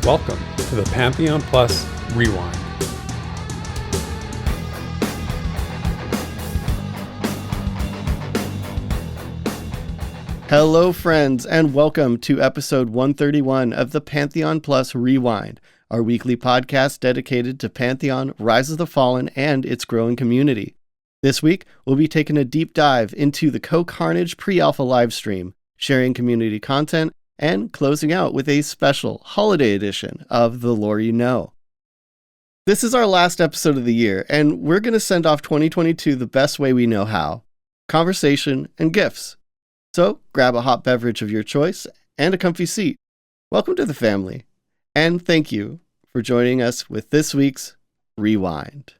Welcome to the Pantheon Plus Rewind. Hello, friends, and welcome to episode 131 of the Pantheon Plus Rewind, our weekly podcast dedicated to Pantheon, Rise of the Fallen, and its growing community. This week, we'll be taking a deep dive into the CohhCarnage pre-alpha livestream, sharing community content, and closing out with a special holiday edition of The Lore You Know. This is our last episode of the year, and we're going to send off 2022 the best way we know how: conversation and gifts. So grab a hot beverage of your choice and a comfy seat. Welcome to the family, and thank you for joining us with this week's Rewind.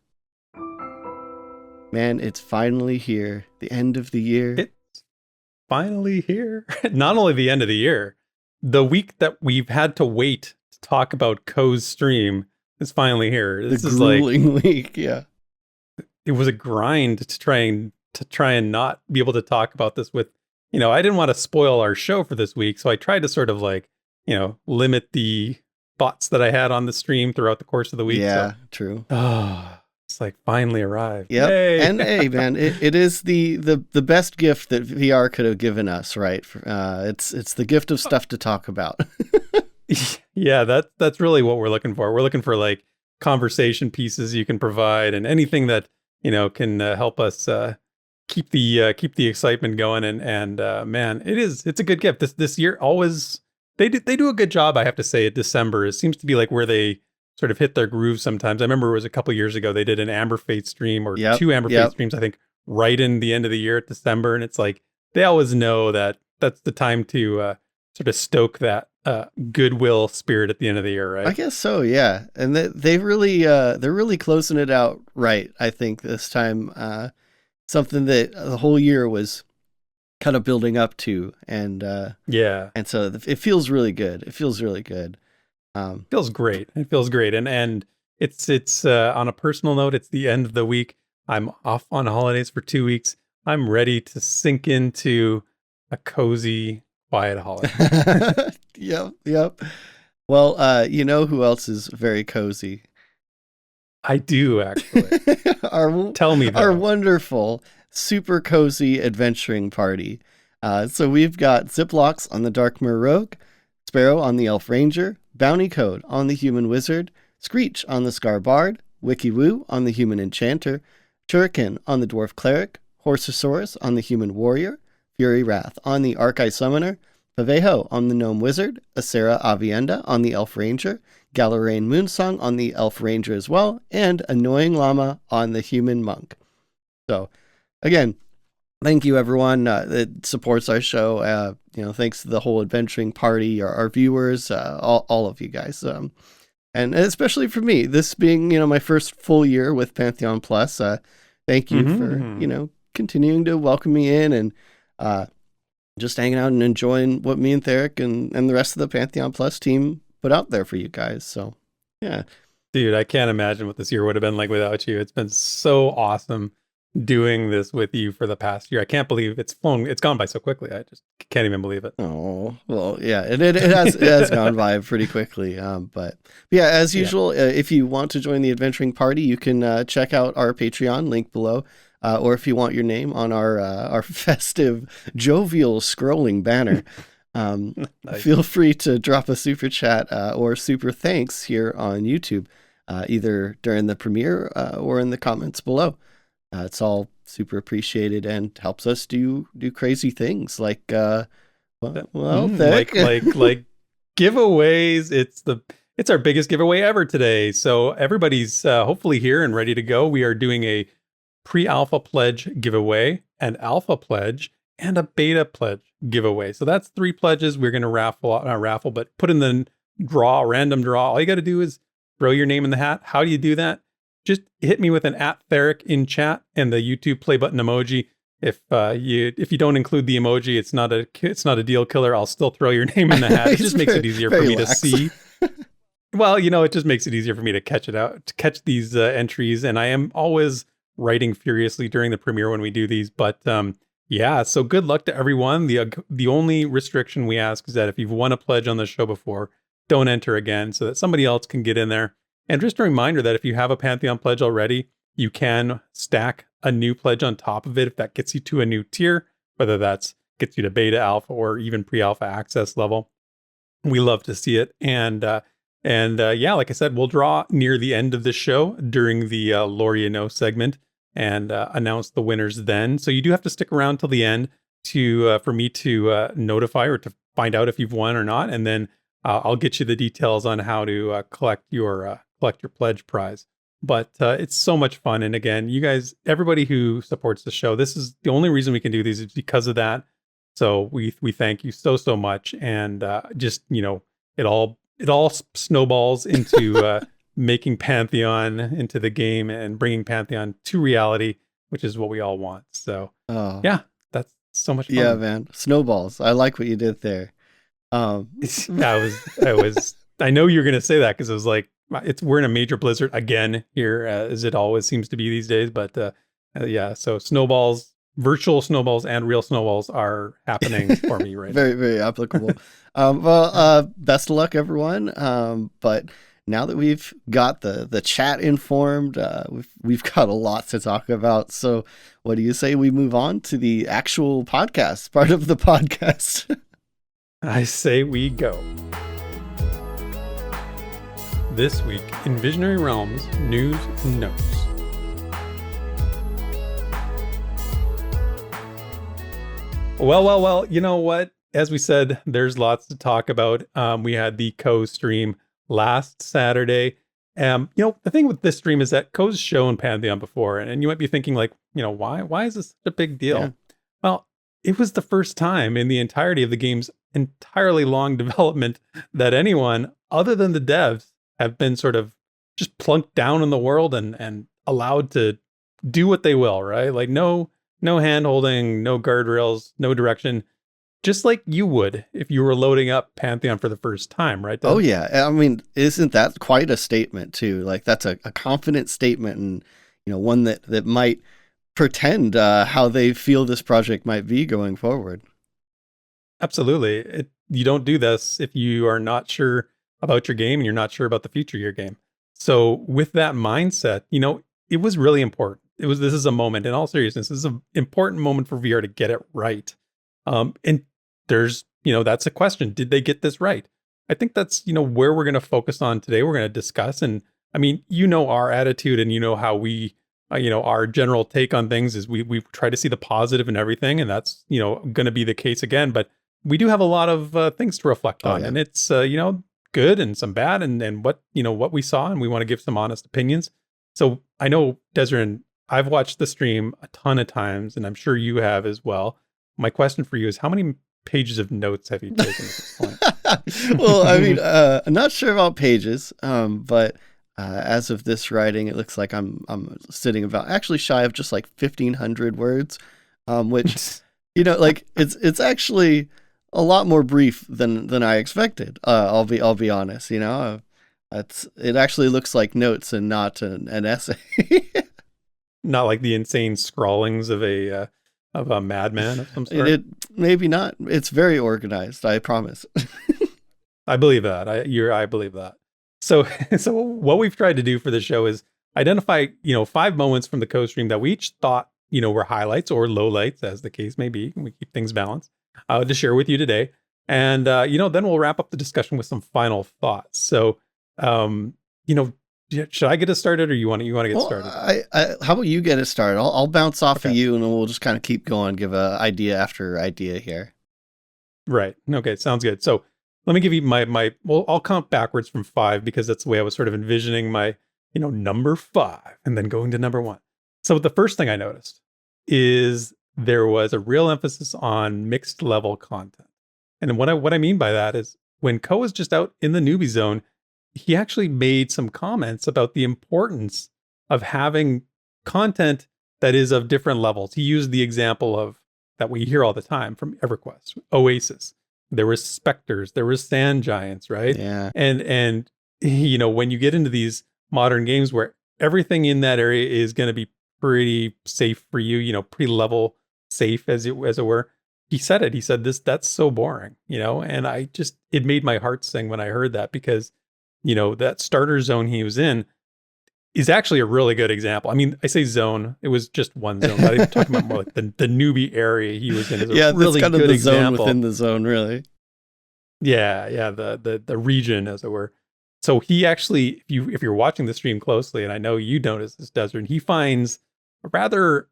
Man, it's finally here, the end of the year. It's finally here. Not only the end of the year, the week that we've had to wait to talk about Cohh's stream is finally here. This is grueling week, yeah. It was a grind to try and not be able to talk about this with, I didn't want to spoil our show for this week, so I tried to sort of limit the thoughts that I had on the stream throughout the course of the week. Yeah, true. It's finally arrived. Yep. Yay. And hey, man, it is the best gift that VR could have given us, right? It's the gift of stuff to talk about. Yeah, that's really what we're looking for. We're looking for conversation pieces you can provide, and anything that can help us keep the excitement going. And man, it's a good gift. This year always they do a good job, I have to say. At December, it seems to be where they sort of hit their groove sometimes. I remember it was a couple years ago they did an Amber Fate stream, or two Amber Fate streams, I think, right in the end of the year at December, and it's they always know that that's the time to sort of stoke that goodwill spirit at the end of the year, right? I guess so, yeah. And they're really closing it out right, I think, this time. Something that the whole year was kind of building up to, and so it feels really good. Feels great. It feels great. And it's on a personal note, it's the end of the week. I'm off on holidays for 2 weeks. I'm ready to sink into a cozy, quiet holiday. Yep. Well, who else is very cozy? I do, actually. Tell me that. Our wonderful, super cozy adventuring party. So we've got Ziplocks on the Darkmere Rogue, Sparrow on the Elf Ranger, Bounty Code on the Human Wizard, Screech on the Scar Bard, Wiki-Woo on the Human Enchanter, Shuriken on the Dwarf Cleric, Horsosaurus on the Human Warrior, Fury Wrath on the Archai Summoner, Pavejo on the Gnome Wizard, Acera Avienda on the Elf Ranger, Galarain Moonsong on the Elf Ranger as well, and Annoying Llama on the Human Monk. So, again, thank you everyone that supports our show. Thanks to the whole adventuring party, our viewers, all of you guys. And especially for me, this being, my first full year with Pantheon Plus, thank you for, continuing to welcome me in and just hanging out and enjoying what me and Theric and the rest of the Pantheon Plus team put out there for you guys. So, yeah. Dude, I can't imagine what this year would have been like without you. It's been so awesome doing this with you for the past year. I can't believe it's gone by so quickly. I just can't even believe it. Oh, well, yeah, it has gone by pretty quickly. But yeah, as usual, if you want to join the adventuring party, you can check out our Patreon link below. Or if you want your name on our festive, jovial scrolling banner, nice. Feel free to drop a super chat or super thanks here on YouTube, either during the premiere or in the comments below. It's all super appreciated and helps us do crazy things like giveaways. It's our biggest giveaway ever today. So everybody's hopefully here and ready to go. We are doing a pre-alpha pledge giveaway, an alpha pledge, and a beta pledge giveaway. So that's 3 pledges we're going to raffle, but put in the random draw. All you got to do is throw your name in the hat. How do you do that? Just hit me with an @Theric in chat and the YouTube play button emoji. If you don't include the emoji, it's not a deal killer. I'll still throw your name in the hat. It just makes it easier for me to see. Well, it just makes it easier for me to catch these entries. And I am always writing furiously during the premiere when we do these. But so good luck to everyone. The only restriction we ask is that if you've won a pledge on the show before, don't enter again so that somebody else can get in there. And just a reminder that if you have a Pantheon pledge already, you can stack a new pledge on top of it if that gets you to a new tier, whether that's gets you to beta, alpha, or even pre-alpha access level. We love to see it. And yeah, like I said, we'll draw near the end of the show during the Lore You Know segment and announce the winners then. So you do have to stick around till the end to for me to notify or to find out if you've won or not. And then I'll get you the details on how to collect your pledge prize. But it's so much fun. And again, you guys, everybody who supports the show, this is the only reason we can do these is because of that. So we thank you so much. And just, it all snowballs into making Pantheon into the game and bringing Pantheon to reality, which is what we all want. So yeah, that's so much fun. Yeah, man. Snowballs. I like what you did there. I know you're going to say that because it was like, we're in a major blizzard again here, as it always seems to be these days. But yeah, so snowballs, virtual snowballs and real snowballs are happening for me right very, now. Very applicable. Well, best of luck, everyone. But now that we've got the chat informed, we've got a lot to talk about. So what do you say we move on to the actual podcast, part of the podcast? I say we go. This week in Visionary Realms News and Notes. Well, you know what? As we said, there's lots to talk about. We had the Cohh stream last Saturday. The thing with this stream is that Cohh's shown Pantheon before, and you might be thinking like, why is this such a big deal? Yeah. Well, it was the first time in the entirety of the game's entirely long development that anyone other than the devs have been sort of just plunked down in the world and allowed to do what they will, right? Like no hand holding, no guardrails, no direction, just like you would if you were loading up Pantheon for the first time, right? Oh yeah. I mean, isn't that quite a statement too? Like that's a confident statement, and one that might pretend how they feel this project might be going forward. Absolutely. You don't do this if you are not sure about your game and you're not sure about the future of your game. So with that mindset, it was really important. This is a moment, in all seriousness, this is an important moment for VR to get it right. And there's, that's a question. Did they get this right? I think that's, where we're going to focus on today. We're going to discuss. And I mean, our attitude and how we, our general take on things is we try to see the positive in everything. And that's, going to be the case again. But we do have a lot of things to reflect on. Yeah. And it's, good and some bad and what we saw, and we want to give some honest opinions. So I know, Desiree, I've watched the stream a ton of times, and I'm sure you have as well. My question for you is, how many pages of notes have you taken at this point? Well, I mean, I'm not sure about pages, but as of this writing, it looks like I'm sitting about actually shy of just like 1,500 words, which it's actually a lot more brief than I expected. I'll be honest. It actually looks like notes and not an essay. Not like the insane scrawlings of a madman of some sort. Maybe not. It's very organized. I promise. I believe that. I believe that. So what we've tried to do for the show is identify 5 moments from the Cohh stream that we each thought were highlights or lowlights, as the case may be. We keep things balanced. To share with you today. And, then we'll wrap up the discussion with some final thoughts. So, should I get us started, or you want to get started? How about you get it started? I'll bounce off of you, and then we'll just kind of keep going, give a idea after idea here. Right. Okay. Sounds good. So let me give you I'll count backwards from 5 because that's the way I was sort of envisioning my, number 5 and then going to number 1. So the first thing I noticed is there was a real emphasis on mixed level content. And what I mean by that is when Cohh was just out in the newbie zone, he actually made some comments about the importance of having content that is of different levels. He used the example of that we hear all the time from EverQuest, Oasis. There was specters, there was sand giants, right? Yeah. And when you get into these modern games where everything in that area is going to be pretty safe for you, pretty level safe as it were, he said it. He said that's so boring, and it made my heart sing when I heard that, because, that starter zone he was in is actually a really good example. I mean, I say zone, it was just one zone, but I'm talking about more like the newbie area he was in is a really that's kind good of the example. zone within the zone, really. Yeah, the region, as it were. So he actually, if you're watching the stream closely, and I know you notice this, Desert, he finds a rather,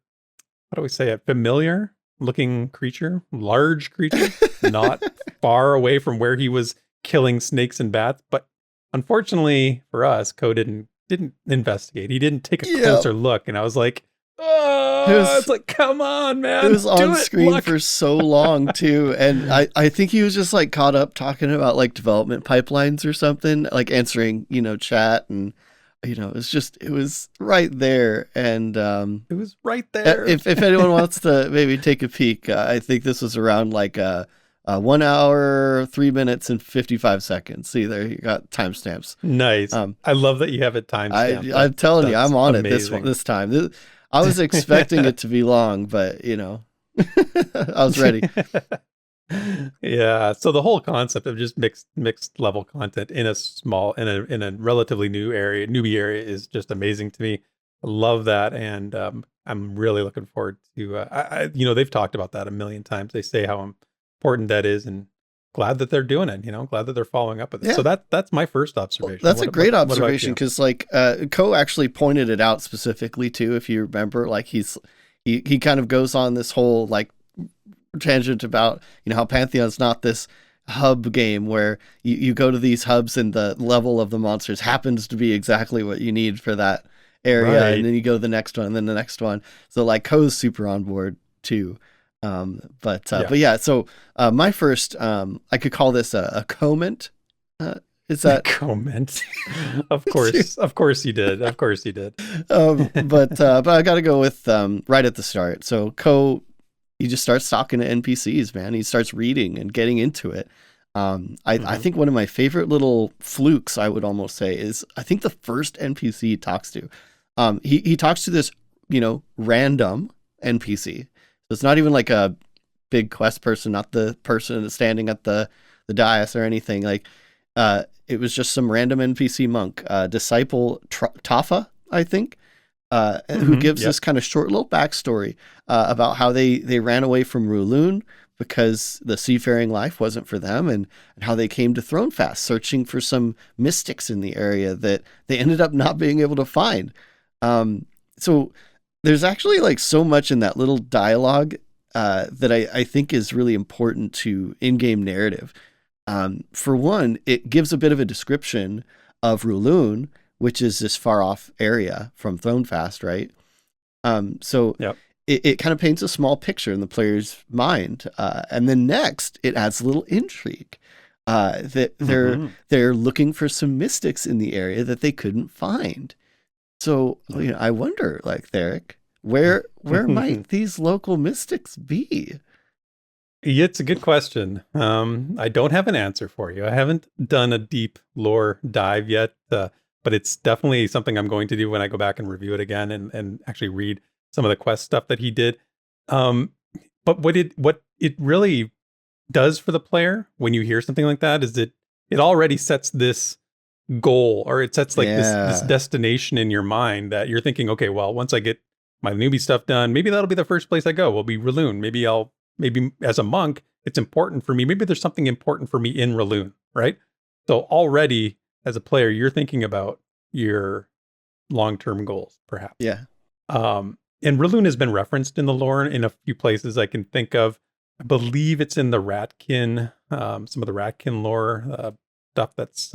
how do we say it, familiar looking creature, large creature, not far away from where he was killing snakes and bats. But unfortunately for us, Cohh didn't investigate. He didn't take a closer look, and I was like, it's like, come on, man. It was on screen for so long too, and I think he was just like caught up talking about like development pipelines or something, like answering chat, and it was right there, and it was right there. If anyone wants to maybe take a peek, I think this was around like 1 hour, 3 minutes, and 55 seconds. See there, you got timestamps. Nice. I love that you have it timestamped. I'm telling you, I'm on amazing. it this time. I was expecting it to be long, but I was ready. Yeah. So the whole concept of just mixed level content in a relatively newbie area is just amazing to me. I love that, and I'm really looking forward to. They've talked about that a million times. They say how important that is, and glad that they're doing it. Glad that they're following up with it. Yeah. So that's my first observation. Well, that's a great observation, because like Cohh actually pointed it out specifically too. If you remember, like he kind of goes on this whole like tangent about how Pantheon's not this hub game where you go to these hubs and the level of the monsters happens to be exactly what you need for that area, right. And then you go to the next one and then the next one. So like Cohh's super on board too. But yeah, so my first, I could call this a comment. Is that comment? Of course you did. Of course you did. But I got to go with right at the start. So Cohh, he just starts talking to NPCs, man. He starts reading and getting into it. I think one of my favorite little flukes, I would almost say, is I think the first NPC he talks to. He talks to this, random NPC. It's not even like a big quest person, not the person standing at the dais or anything. Like, it was just some random NPC monk, disciple Tafa, I think, who gives this kind of short little backstory about how they ran away from Rulun because the seafaring life wasn't for them, and how they came to Thronefast searching for some mystics in the area that they ended up not being able to find. So there's actually like so much in that little dialogue that I think is really important to in-game narrative. For one, it gives a bit of a description of Rulun, which is this far off area from Thronefast, right? So it kind of paints a small picture in the player's mind. And then next, it adds a little intrigue that they're looking for some mystics in the area that they couldn't find. So I wonder, like, Theric, where might these local mystics be? It's a good question. I don't have an answer for you. I haven't done a deep lore dive yet, but it's definitely something I'm going to do when I go back and review it again and actually read some of the quest stuff that he did. But what it really does for the player when you hear something like that is it already sets this goal, or it sets like this destination in your mind that you're thinking, okay, well, once I get my newbie stuff done, maybe that'll be the first place I go. Will be Rulun. Maybe as a monk, it's important for me. Maybe there's something important for me in Rulun, right? So already as a player, you're thinking about your long-term goals, perhaps. Yeah. And Rulun has been referenced in the lore in a few places I can think of. I believe it's in the Ratkin, some of the Ratkin lore stuff that's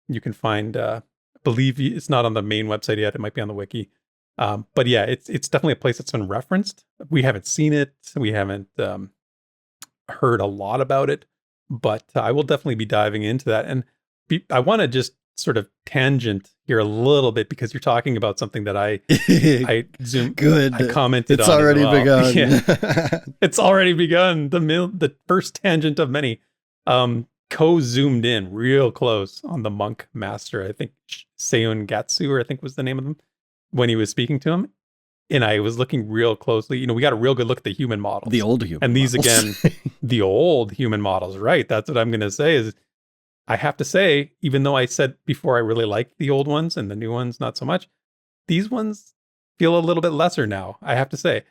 you can find. I believe it's not on the main website yet. It might be on the wiki. But yeah, it's definitely a place that's been referenced. We haven't seen it. We haven't heard a lot about it, but I will definitely be diving into that. And I want to just sort of tangent here a little bit, because you're talking about something that I commented it's on. Already begun. Yeah. It's already begun. The first tangent of many. Cohh zoomed in real close on the monk master. I think Seun Gatsu, I think was the name of them, when he was speaking to him. and I was looking real closely. You know, we got a real good look at the human models. The old human and these models. again, the old human models, right? That's what I'm going to say is I have to say, even though I said before I really liked the old ones and the new ones, not so much, these ones feel a little bit lesser now. I have to say,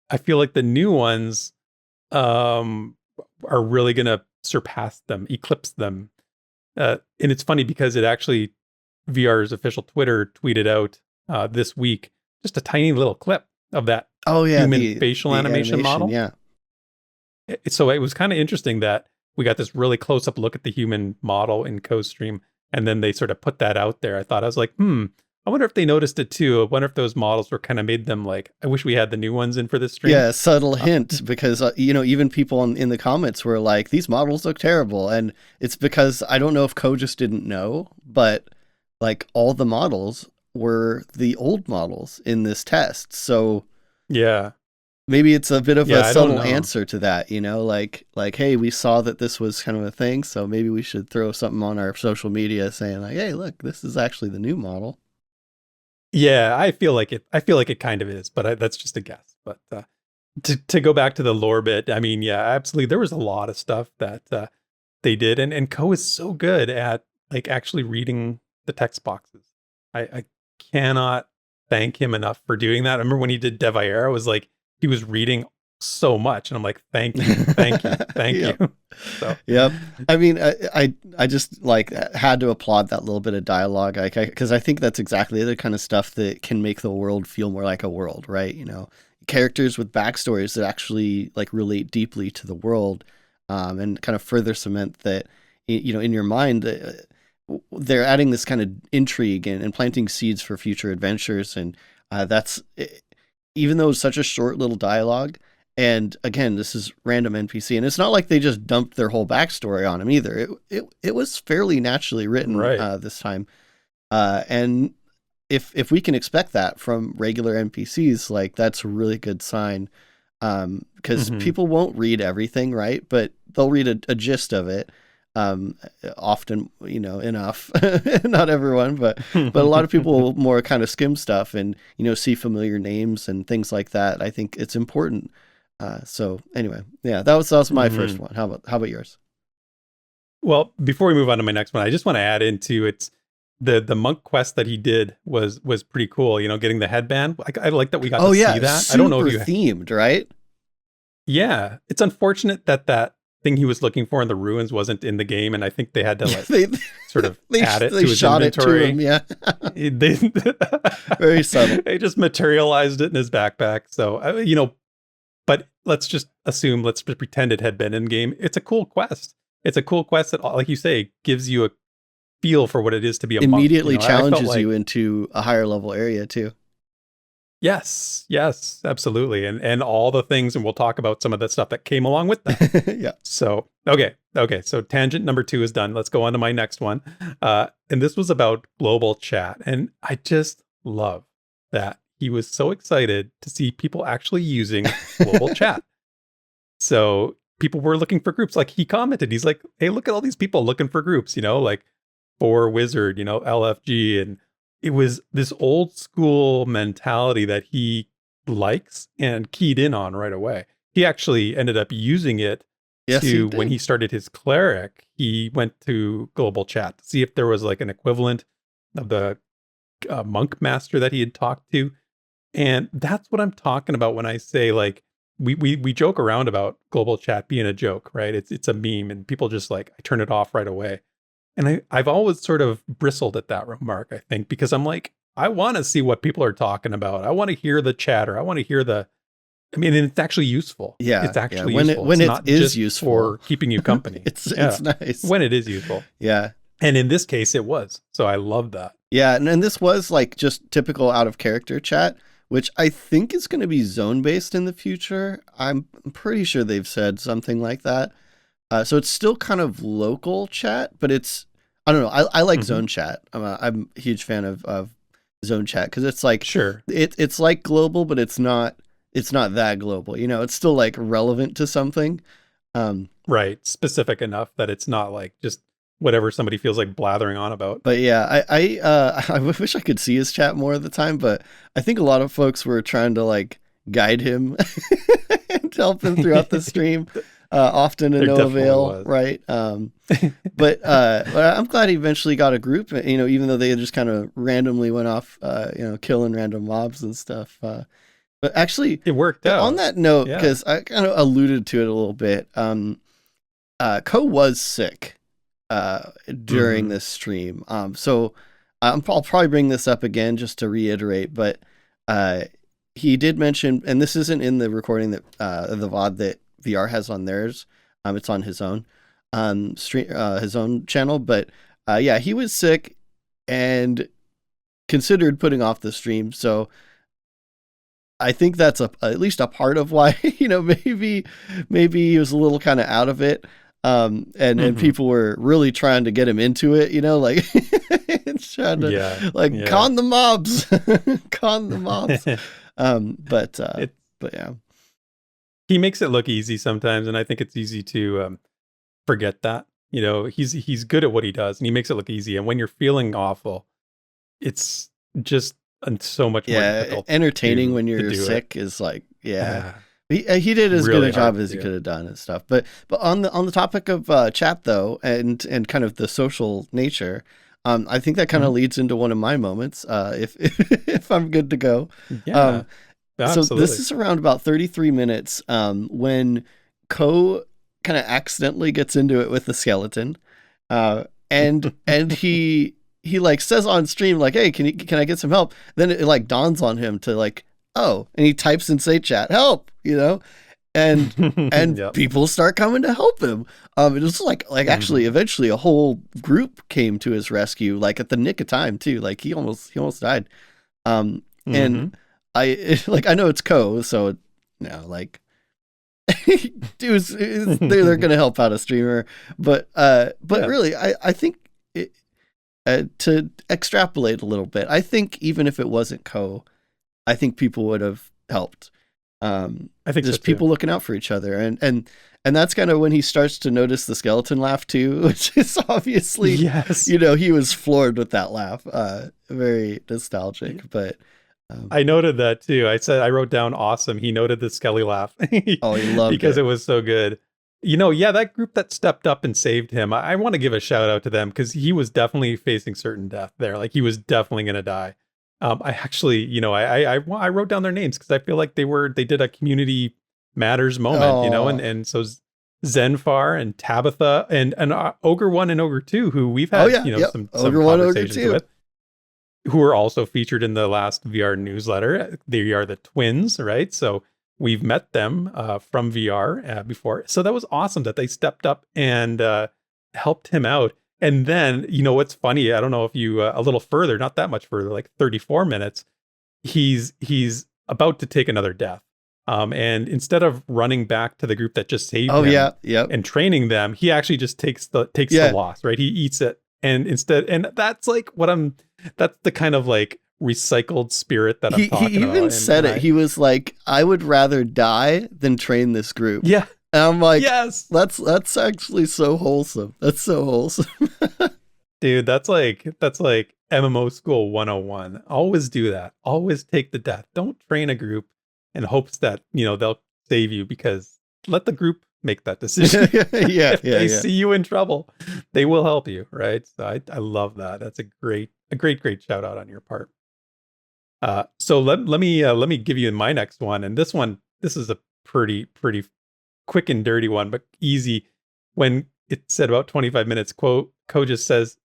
I feel like the new ones are really going to surpass them, eclipse them. And it's funny because it actually, VR's official Twitter tweeted out this week just a tiny little clip of that human facial animation model. Yeah. So it was kind of interesting that we got this really close-up look at the human model in Cohh's stream, and then they sort of put that out there. I was like, I wonder if they noticed it too. I wonder if those models were kind of made them like, I wish we had the new ones in for this stream. Yeah, subtle hint, because, even people in the comments were like, these models look terrible. And it's because, I don't know if Cohh just didn't know, but like all the models were the old models in this test. So yeah, maybe it's a bit of a subtle answer to that, like, hey, we saw that this was kind of a thing, so maybe we should throw something on our social media saying like, hey, look, this is actually the new model. Yeah, I feel like it kind of is, but that's just a guess. But to go back to the lore bit, I mean, yeah, absolutely. There was a lot of stuff that they did, and Cohh is so good at like actually reading the text boxes. I cannot thank him enough for doing that. I remember when he did Devaera, was like he was reading so much, and I'm like, thank you, thank you. So. Yep. I mean, I just like had to applaud that little bit of dialogue, because I think that's exactly the kind of stuff that can make the world feel more like a world, right? Characters with backstories that actually like relate deeply to the world, and kind of further cement that, in your mind, they're adding this kind of intrigue and planting seeds for future adventures. And that's, even though it's such a short little dialogue, and again, this is random NPC, and it's not like they just dumped their whole backstory on him either. It was fairly naturally written, right, this time. And if we can expect that from regular NPCs, like that's a really good sign. Because people won't read everything, right? But they'll read a gist of it. Often, enough. Not everyone, but a lot of people will more kind of skim stuff and, see familiar names and things like that. I think it's important. So anyway, yeah, that was my first one. How about yours? Well, before we move on to my next one, I just want to add into it's the monk quest that he did was pretty cool. Getting the headband. I like that we got to see that. Super I don't know if you themed, right? Yeah, it's unfortunate that thing he was looking for in the ruins wasn't in the game, and I think they had to like sort of add it to his inventory. It to him, they, very subtle. They just materialized it in his backpack. So but let's just pretend it had been in game. It's a cool quest. It's a cool quest that, like you say, gives you a feel for what it is to be a monk. Immediately challenges you into a higher level area too. Yes, absolutely. And all the things, and we'll talk about some of the stuff that came along with that. Yeah. So, okay. So tangent number 2 is done. Let's go on to my next one. And this was about global chat. And I just love that he was so excited to see people actually using global chat. So people were looking for groups. Like he commented, he's like, hey, look at all these people looking for groups, like for Wizard, LFG, and it was this old school mentality that he likes and keyed in on right away. He actually ended up using it when he started his cleric. He went to global chat to see if there was like an equivalent of the monk master that he had talked to. And that's what I'm talking about when I say like, we joke around about global chat being a joke, right? It's a meme and people just like, I turn it off right away. And I've always sort of bristled at that remark, I think, because I'm like, I want to see what people are talking about. I want to hear the chatter. I want to hear and it's actually useful. Yeah. It's actually useful. When it is useful. For keeping you company. It's nice. When it is useful. Yeah. And in this case, it was. So I love that. Yeah. And this was like just typical out of character chat, which I think is going to be zone based in the future. I'm pretty sure they've said something like that. So it's still kind of local chat, but I don't know. I like zone chat. I'm a huge fan of zone chat because it's like, sure, it's like global, but it's not that global. It's still like relevant to something. Right. Specific enough that it's not like just whatever somebody feels like blathering on about. But yeah, I wish I could see his chat more of the time, but I think a lot of folks were trying to like guide him and help him throughout the stream. Often to no avail, right? But I'm glad he eventually got a group, you know, even though they just kind of randomly went off, you know, killing random mobs and stuff. But actually, it worked out. On that note, because I kind of alluded to it a little bit, Cohh was sick during this stream. So I'll probably bring this up again just to reiterate, but he did mention, and this isn't in the recording that the VOD that VR has on theirs. It's on his own stream, his own channel. But yeah, he was sick and considered putting off the stream. So I think that's at least a part of why, you know, maybe he was a little kind of out of it. And people were really trying to get him into it, you know, like trying to con the mobs, con the mobs. But yeah. He makes it look easy sometimes, and I think it's easy to forget that. You know, he's good at what he does, and he makes it look easy. And when you're feeling awful, it's just so much more difficult. Entertaining when you're sick is like, he did as really good a job as he could have done and stuff. But on the topic of chat though, and kind of the social nature, I think that kind of leads into one of my moments. If I'm good to go, Absolutely. So this is around about 33 minutes when Cohh kind of accidentally gets into it with the skeleton, and he like says on stream like, "Hey, can I get some help?" Then it like dawns on him to like, "Oh," and he types in say chat help, you know, and people start coming to help him. It was like actually eventually a whole group came to his rescue like at the nick of time too. Like he almost died, and I know it's Cohh, so you know, like they're gonna help out a streamer, but really, I think to extrapolate a little bit, I think even if it wasn't Cohh, I think people would have helped. I think just people looking out for each other, and that's kind of when he starts to notice the skeleton laugh too, which is obviously you know, he was floored with that laugh, very nostalgic, but. I noted that too. I wrote down awesome. He noted the Skelly laugh. He loved because it was so good. You know, that group that stepped up and saved him, I want to give a shout out to them because he was definitely facing certain death there. Like he was definitely going to die. I actually, you know, I wrote down their names because I feel like they did a community matters moment, you know, and so Zenfar and Tabitha and Ogre 1 and Ogre 2, who we've had, some Ogre 1, conversations Ogre 2. with. Who are also featured in the last VR newsletter. They are the twins, right? So we've met them from VR before. So that was awesome that they stepped up and helped him out. And then, you know, what's funny, I don't know if you, a little further, not that much further, like 34 minutes, he's about to take another death. And instead of running back to the group that just saved him and training them, he actually just takes the loss, right? He eats it. And that's like that's the kind of like recycled spirit that I'm talking about. He even said it. He was like, I would rather die than train this group. Yeah. And I'm like, yes, that's actually so wholesome. That's so wholesome. Dude, that's like MMO school 101. Always do that. Always take the death. Don't train a group in hopes that, you know, they'll save you, because let the group make that decision. If they see you in trouble, they will help you, right? So I love that. That's a great shout out on your part. So let me give you my next one, and this is a pretty quick and dirty one, but easy. When it said about 25 minutes, Cohh just says,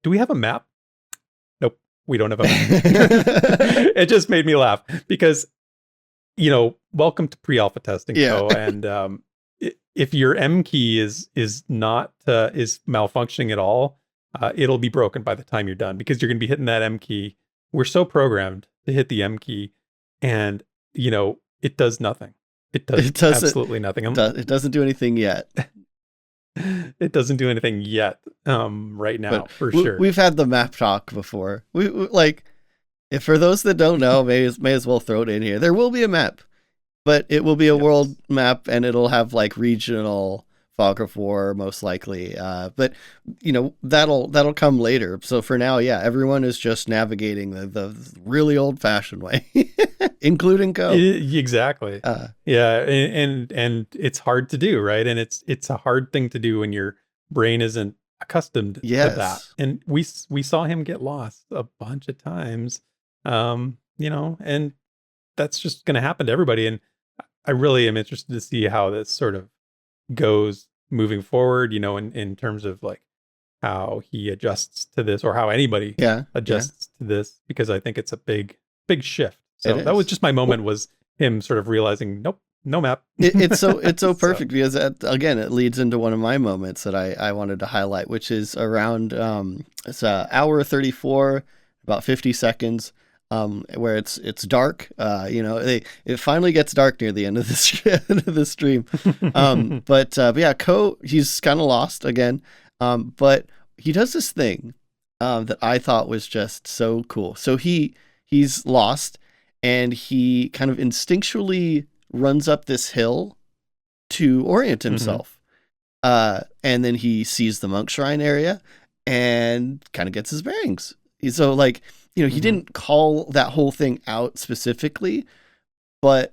"Do we have a map?" Nope, we don't have a map. It just made me laugh because, you know, welcome to pre-alpha testing, Cohh, and if your M key is malfunctioning at all, it'll be broken by the time you're done, because you're going to be hitting that M key. We're so programmed to hit the M key, and you know, it does nothing. It does absolutely nothing. It doesn't do anything yet. It doesn't do anything yet. Right now, but for sure. We've had the map talk before. We like, if for those that don't know, may as well throw it in here. There will be a map. But it will be a world map, and it'll have like regional Fog of War, most likely. But that'll come later. So for now, yeah, everyone is just navigating the really old fashioned way, including Cohh. Exactly. Yeah, and it's hard to do, right? And it's a hard thing to do when your brain isn't accustomed to that. And we saw him get lost a bunch of times, and that's just going to happen to everybody. And I really am interested to see how this sort of goes moving forward, in terms of like how he adjusts to this, or how anybody adjusts to this, because I think it's a big shift. So that was just my moment, was him sort of realizing, nope, no map. It's so perfect because again, it leads into one of my moments that I wanted to highlight, which is around it's hour 34, about 50 seconds. Where it's dark, it finally gets dark near the end of the stream. But yeah, Cohh, he's kind of lost again. But he does this thing that I thought was just so cool. So he's lost, and he kind of instinctually runs up this hill to orient himself. And then he sees the monk shrine area and kind of gets his bearings. So like, he didn't call that whole thing out specifically, but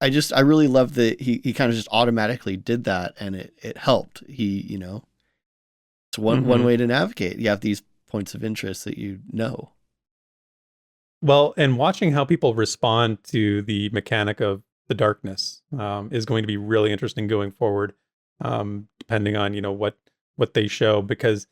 I really love that he kind of just automatically did that, and it helped. It's one way to navigate. You have these points of interest that Well, and watching how people respond to the mechanic of the darkness is going to be really interesting going forward, depending on, what they show, because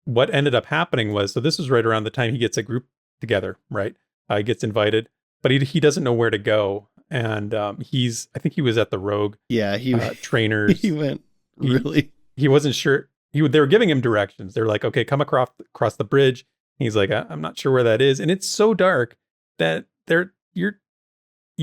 what ended up happening was, so this was right around the time he gets a group together, right? He gets invited, but he doesn't know where to go. And I think he was at the Rogue trainers. He went really... He wasn't sure. They were giving him directions. They're like, okay, come across the bridge. He's like, I'm not sure where that is. And it's so dark that you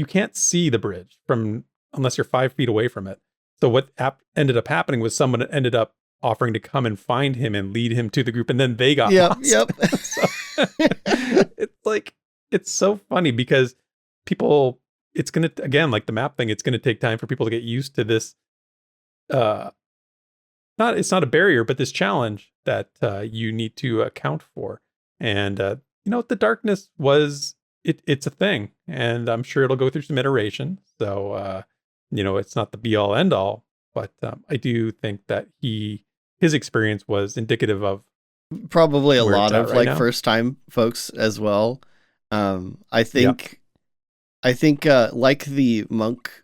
can't see the bridge unless you're 5 feet away from it. So what ended up happening was someone ended up offering to come and find him and lead him to the group, and then they got lost. Yep. So, it's so funny because people, it's gonna, again, like the map thing, it's gonna take time for people to get used to this. It's not a barrier, but this challenge that you need to account for. And the darkness it's a thing, and I'm sure it'll go through some iteration. So it's not the be all end all, but I do think that his experience was indicative of probably a lot of right first time folks as well. I think like the monk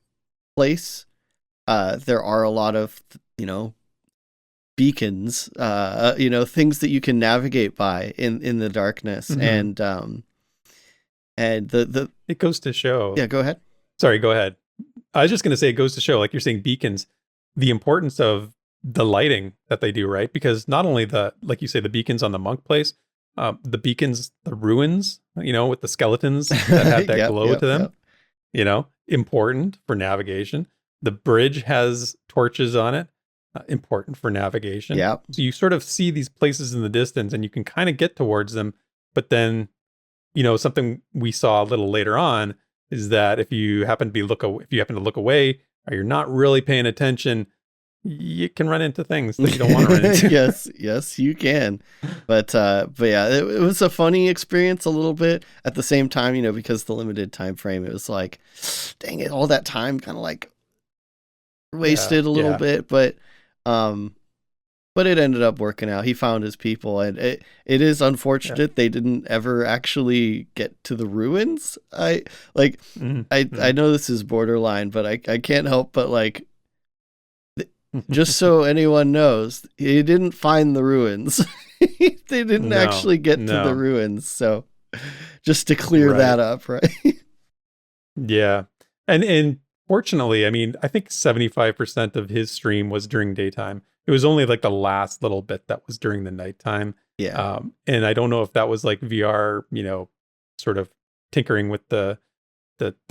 place, there are a lot of beacons, things that you can navigate by in the darkness. And the it goes to show. Yeah, go ahead. Sorry, go ahead. I was just going to say, it goes to show, like you're saying, beacons, the importance of the lighting that they do, right? Because not only like you say, the beacons on the monk place, the beacons, the ruins, with the skeletons that have that glow to them, important for navigation. The bridge has torches on it, important for navigation. Yeah. So you sort of see these places in the distance and you can kind of get towards them. But then, something we saw a little later on is that if you happen to look away, or you're not really paying attention, you can run into things that you don't want to run into. yes, you can. But yeah, it was a funny experience a little bit. At the same time, because the limited time frame, it was like, dang it, all that time kind of like wasted a little bit. But it ended up working out. He found his people, and it is unfortunate they didn't ever actually get to the ruins. I know this is borderline, but I can't help but like, just so anyone knows, he didn't find the ruins. They didn't actually get to the ruins. So just to clear that up, right? Yeah. And fortunately, I mean, I think 75% of his stream was during daytime. It was only like the last little bit that was during the nighttime. Yeah. And I don't know if that was like VR, sort of tinkering with the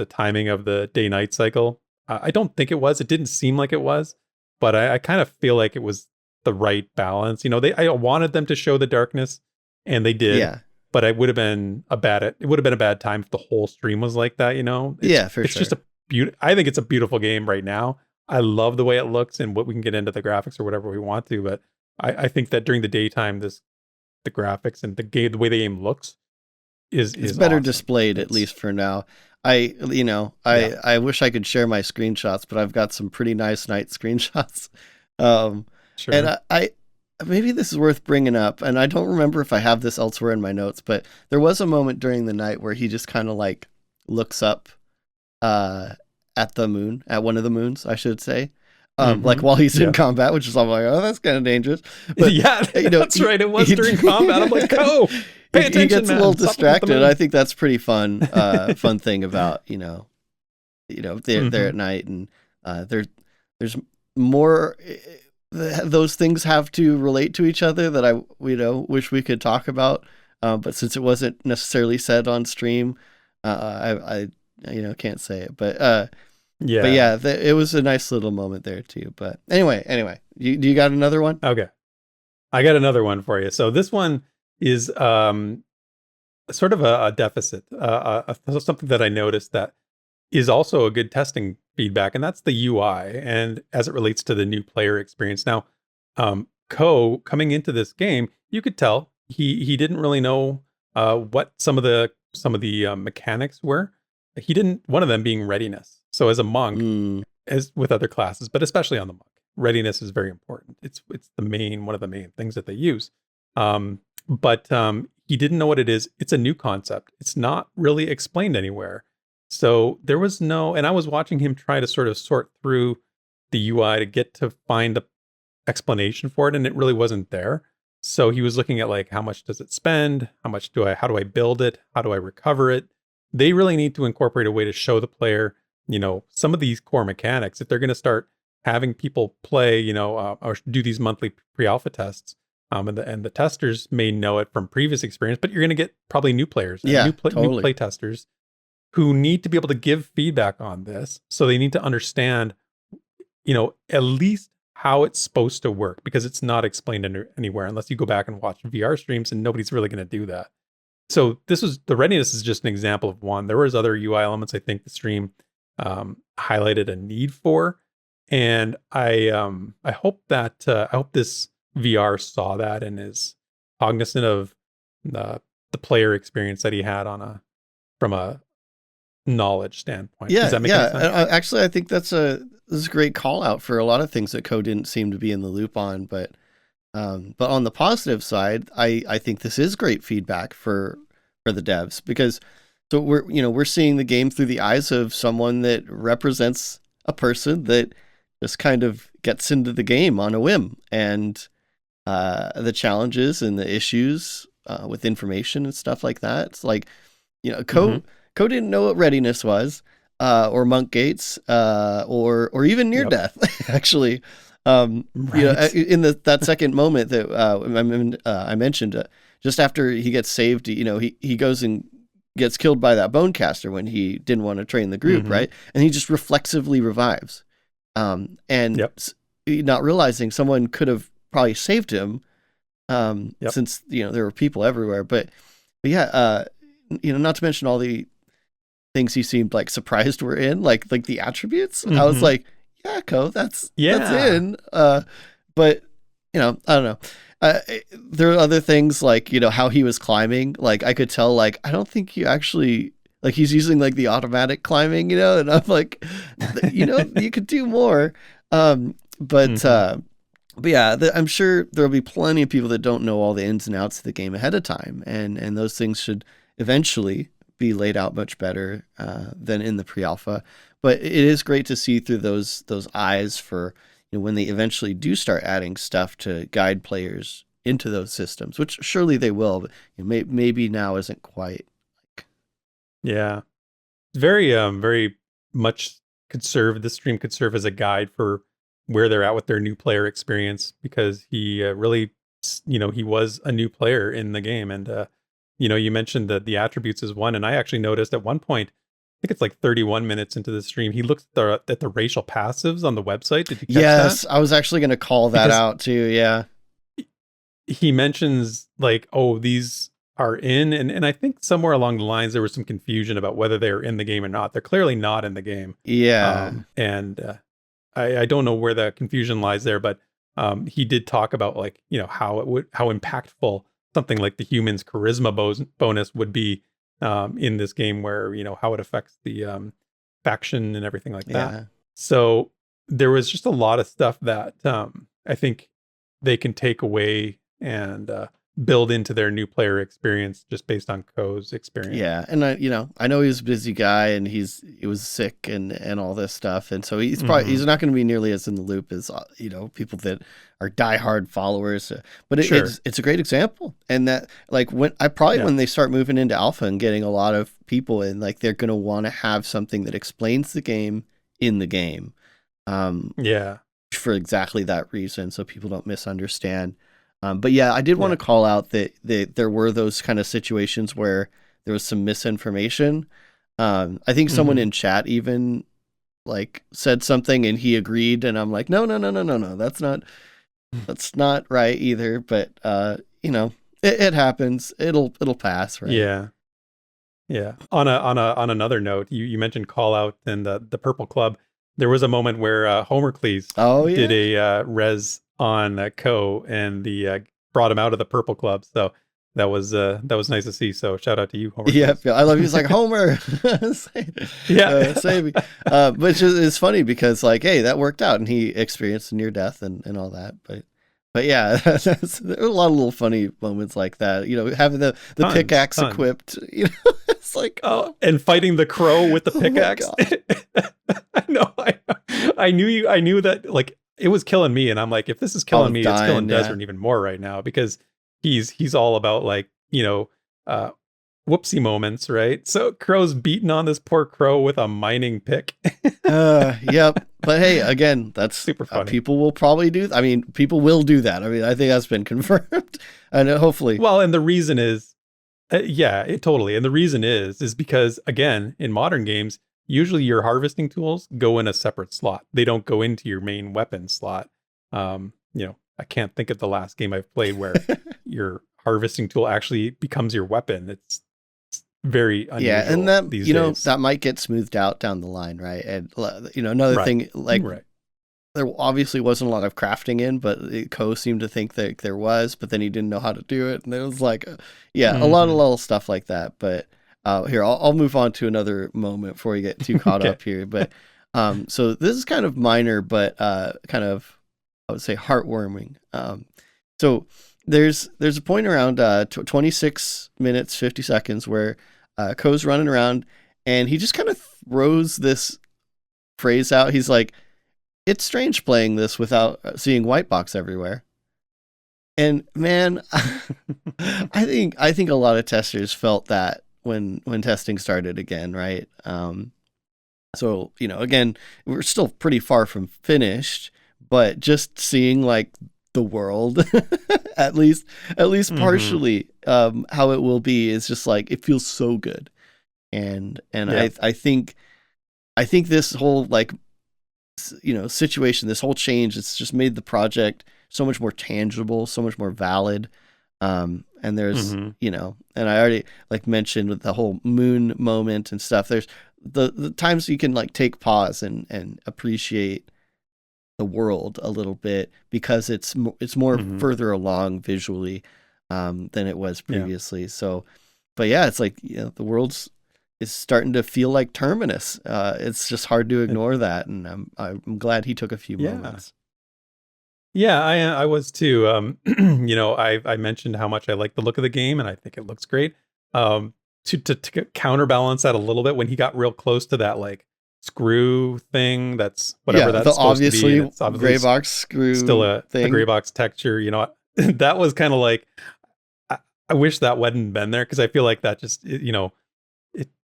timing of the day-night cycle. I don't think it was. It didn't seem like it was. But I kind of feel like it was the right balance. I wanted them to show the darkness, and they did. Yeah. But it would have been a bad time if the whole stream was like that. Yeah, for sure. It's just I think it's a beautiful game right now. I love the way it looks, and what we can get into the graphics or whatever we want to. But I think that during the daytime, the graphics and the way the game looks is better awesome. displayed, at least for now. I wish I could share my screenshots, but I've got some pretty nice night screenshots. Sure. And I maybe this is worth bringing up, and I don't remember if I have this elsewhere in my notes, but there was a moment during the night where he just kind of like looks up at the moon, at one of the moons, I should say. Like while he's in combat, which is I'm like, oh, that's kind of dangerous. But yeah, that's right. It was during combat. I'm like, Cohh, pay attention, he gets man. a little distracted. I think that's pretty fun. Fun thing about they're at night, and there's more. Those things have to relate to each other that I wish we could talk about. But since it wasn't necessarily said on stream, I can't say it. But it was a nice little moment there too. But anyway, do you got another one? Okay, I got another one for you. So this one is sort of a deficit, something that I noticed that is also a good testing feedback, and that's the UI, and as it relates to the new player experience. Now, Cohh, coming into this game, you could tell he didn't really know what some of the mechanics were. He didn't. One of them being readiness. So as a monk, as with other classes, but especially on the monk, readiness is very important. It's one of the main things that they use. But he didn't know what it is. It's a new concept. It's not really explained anywhere. So there was no, and I was watching him try to sort of sort through the UI to get to find a explanation for it, and it really wasn't there. So he was looking at like, how much does it spend? How do I build it? How do I recover it? They really need to incorporate a way to show the player, some of these core mechanics. If they're going to start having people play, or do these monthly pre-alpha tests, and the testers may know it from previous experience, but you're going to get probably new players, new play testers who need to be able to give feedback on this. So they need to understand, at least how it's supposed to work, because it's not explained anywhere unless you go back and watch VR streams, and nobody's really going to do that. So the readiness is just an example of one. There was other UI elements I think the stream highlighted a need for, and I hope that I hope this VR saw that and is cognizant of the player experience that he had from a knowledge standpoint. Yeah, does that make any sense? Actually, I think this is a great call out for a lot of things that Cohh didn't seem to be in the loop on. But on the positive side, I think this is great feedback for the devs, because so we're seeing the game through the eyes of someone that represents a person that just kind of gets into the game on a whim, and the challenges and the issues with information and stuff like that. It's like, Cohh didn't know what readiness was, or monk gates, or even near death. Actually, in that second moment that I mentioned, just after he gets saved, he goes and gets killed by that bonecaster when he didn't want to train the group, right? And he just reflexively revives, and not realizing someone could have probably saved him, since there were people everywhere. But not to mention all the things he seemed like surprised were in, like the attributes. I was like, yeah, Cohh, that's in. But I don't know. There are other things like, how he was climbing. Like I could tell, like, I don't think you actually, like, he's using like the automatic climbing, and I'm like, you could do more. But yeah, I'm sure there'll be plenty of people that don't know all the ins and outs of the game ahead of time. And those things should eventually be laid out much better than in the pre-alpha. But it is great to see through those eyes for, when they eventually do start adding stuff to guide players into those systems, which surely they will, but maybe now isn't quite. Yeah. Very, very much this stream could serve as a guide for where they're at with their new player experience, because he really, he was a new player in the game. And, you mentioned that the attributes is one, and I actually noticed at one point, I think it's like 31 minutes into the stream, he looks at the racial passives on the website. Did you catch that? Yes, I was actually going to call that out too. Yeah. He mentions like, oh, these are in, and I think somewhere along the lines there was some confusion about whether they're in the game or not. They're clearly not in the game. Yeah. I don't know where the confusion lies there, but he did talk about like, how impactful something like the human's charisma bonus would be in this game, where, how it affects the faction and everything like that. Yeah. So there was just a lot of stuff that I think they can take away and build into their new player experience just based on Cohh's experience. Yeah, and I know he's a busy guy, and he was sick and all this stuff, and so he's probably he's not going to be nearly as in the loop as people that are diehard followers. But it's a great example, and that like when they start moving into alpha and getting a lot of people in, like they're going to want to have something that explains the game in the game. For exactly that reason, so people don't misunderstand. But yeah, I did want to call out that there were those kind of situations where there was some misinformation. I think someone in chat even like said something and he agreed, and I'm like, no, that's not right either. But it happens. It'll pass, right? Yeah. On another note, you mentioned call out and the Purple Club. There was a moment where Homercles did a res on Cohh, and the brought him out of the Purple Club. So that was nice to see. So shout out to you, Homer. Yeah, I love you. He's like, Homer, save me. Which is funny because like, hey, that worked out, and he experienced a near death and all that. But yeah, there are a lot of little funny moments like that. Having the pickaxe equipped. It's like and fighting the crow with the pickaxe. I know. I knew that like it was killing me, and I'm like, if this is killing me, it's killing Desert even more right now, because he's all about like whoopsie moments, right? So Crow's beating on this poor crow with a mining pick. Yep. But hey, again, that's super funny. People will probably do. I mean, people will do that. I mean, I think that's been confirmed, and hopefully. Well, and the reason is, totally. And the reason is because again, in modern games, usually your harvesting tools go in a separate slot. They don't go into your main weapon slot. I can't think of the last game I've played where your harvesting tool actually becomes your weapon. It's very unusual. Yeah, and that these days. That might get smoothed out down the line, right? And another thing, like there obviously wasn't a lot of crafting in, but Cohh seemed to think that there was, but then he didn't know how to do it, and it was like, a lot of little stuff like that. But here, I'll move on to another moment before we get too caught up here. But so this is kind of minor, but kind of, I would say, heartwarming. So there's a point around 26 minutes 50 seconds where Cohh's running around, and he just kind of throws this phrase out. He's like, "It's strange playing this without seeing white box everywhere." And man, I think a lot of testers felt that when testing started again, right? So again, we're still pretty far from finished, but just seeing like the world, at least partially, how it will be is just like, it feels so good, and I think this whole like situation, this whole change, it's just made the project so much more tangible, so much more valid. And there's and I already like mentioned with the whole moon moment and stuff, there's the times you can like take pause and appreciate the world a little bit, because it's more further along visually than it was previously. So, but yeah, it's like the world's is starting to feel like Terminus. It's just hard to ignore that, and I'm glad he took a few moments. Yeah, I was too. I mentioned how much I like the look of the game, and I think it looks great. To counterbalance that a little bit, when he got real close to that like screw thing, that's whatever that's supposed to be. It's obviously gray box screw, still a gray box texture. That was kind of like, I wish that hadn't been there, because I feel like that just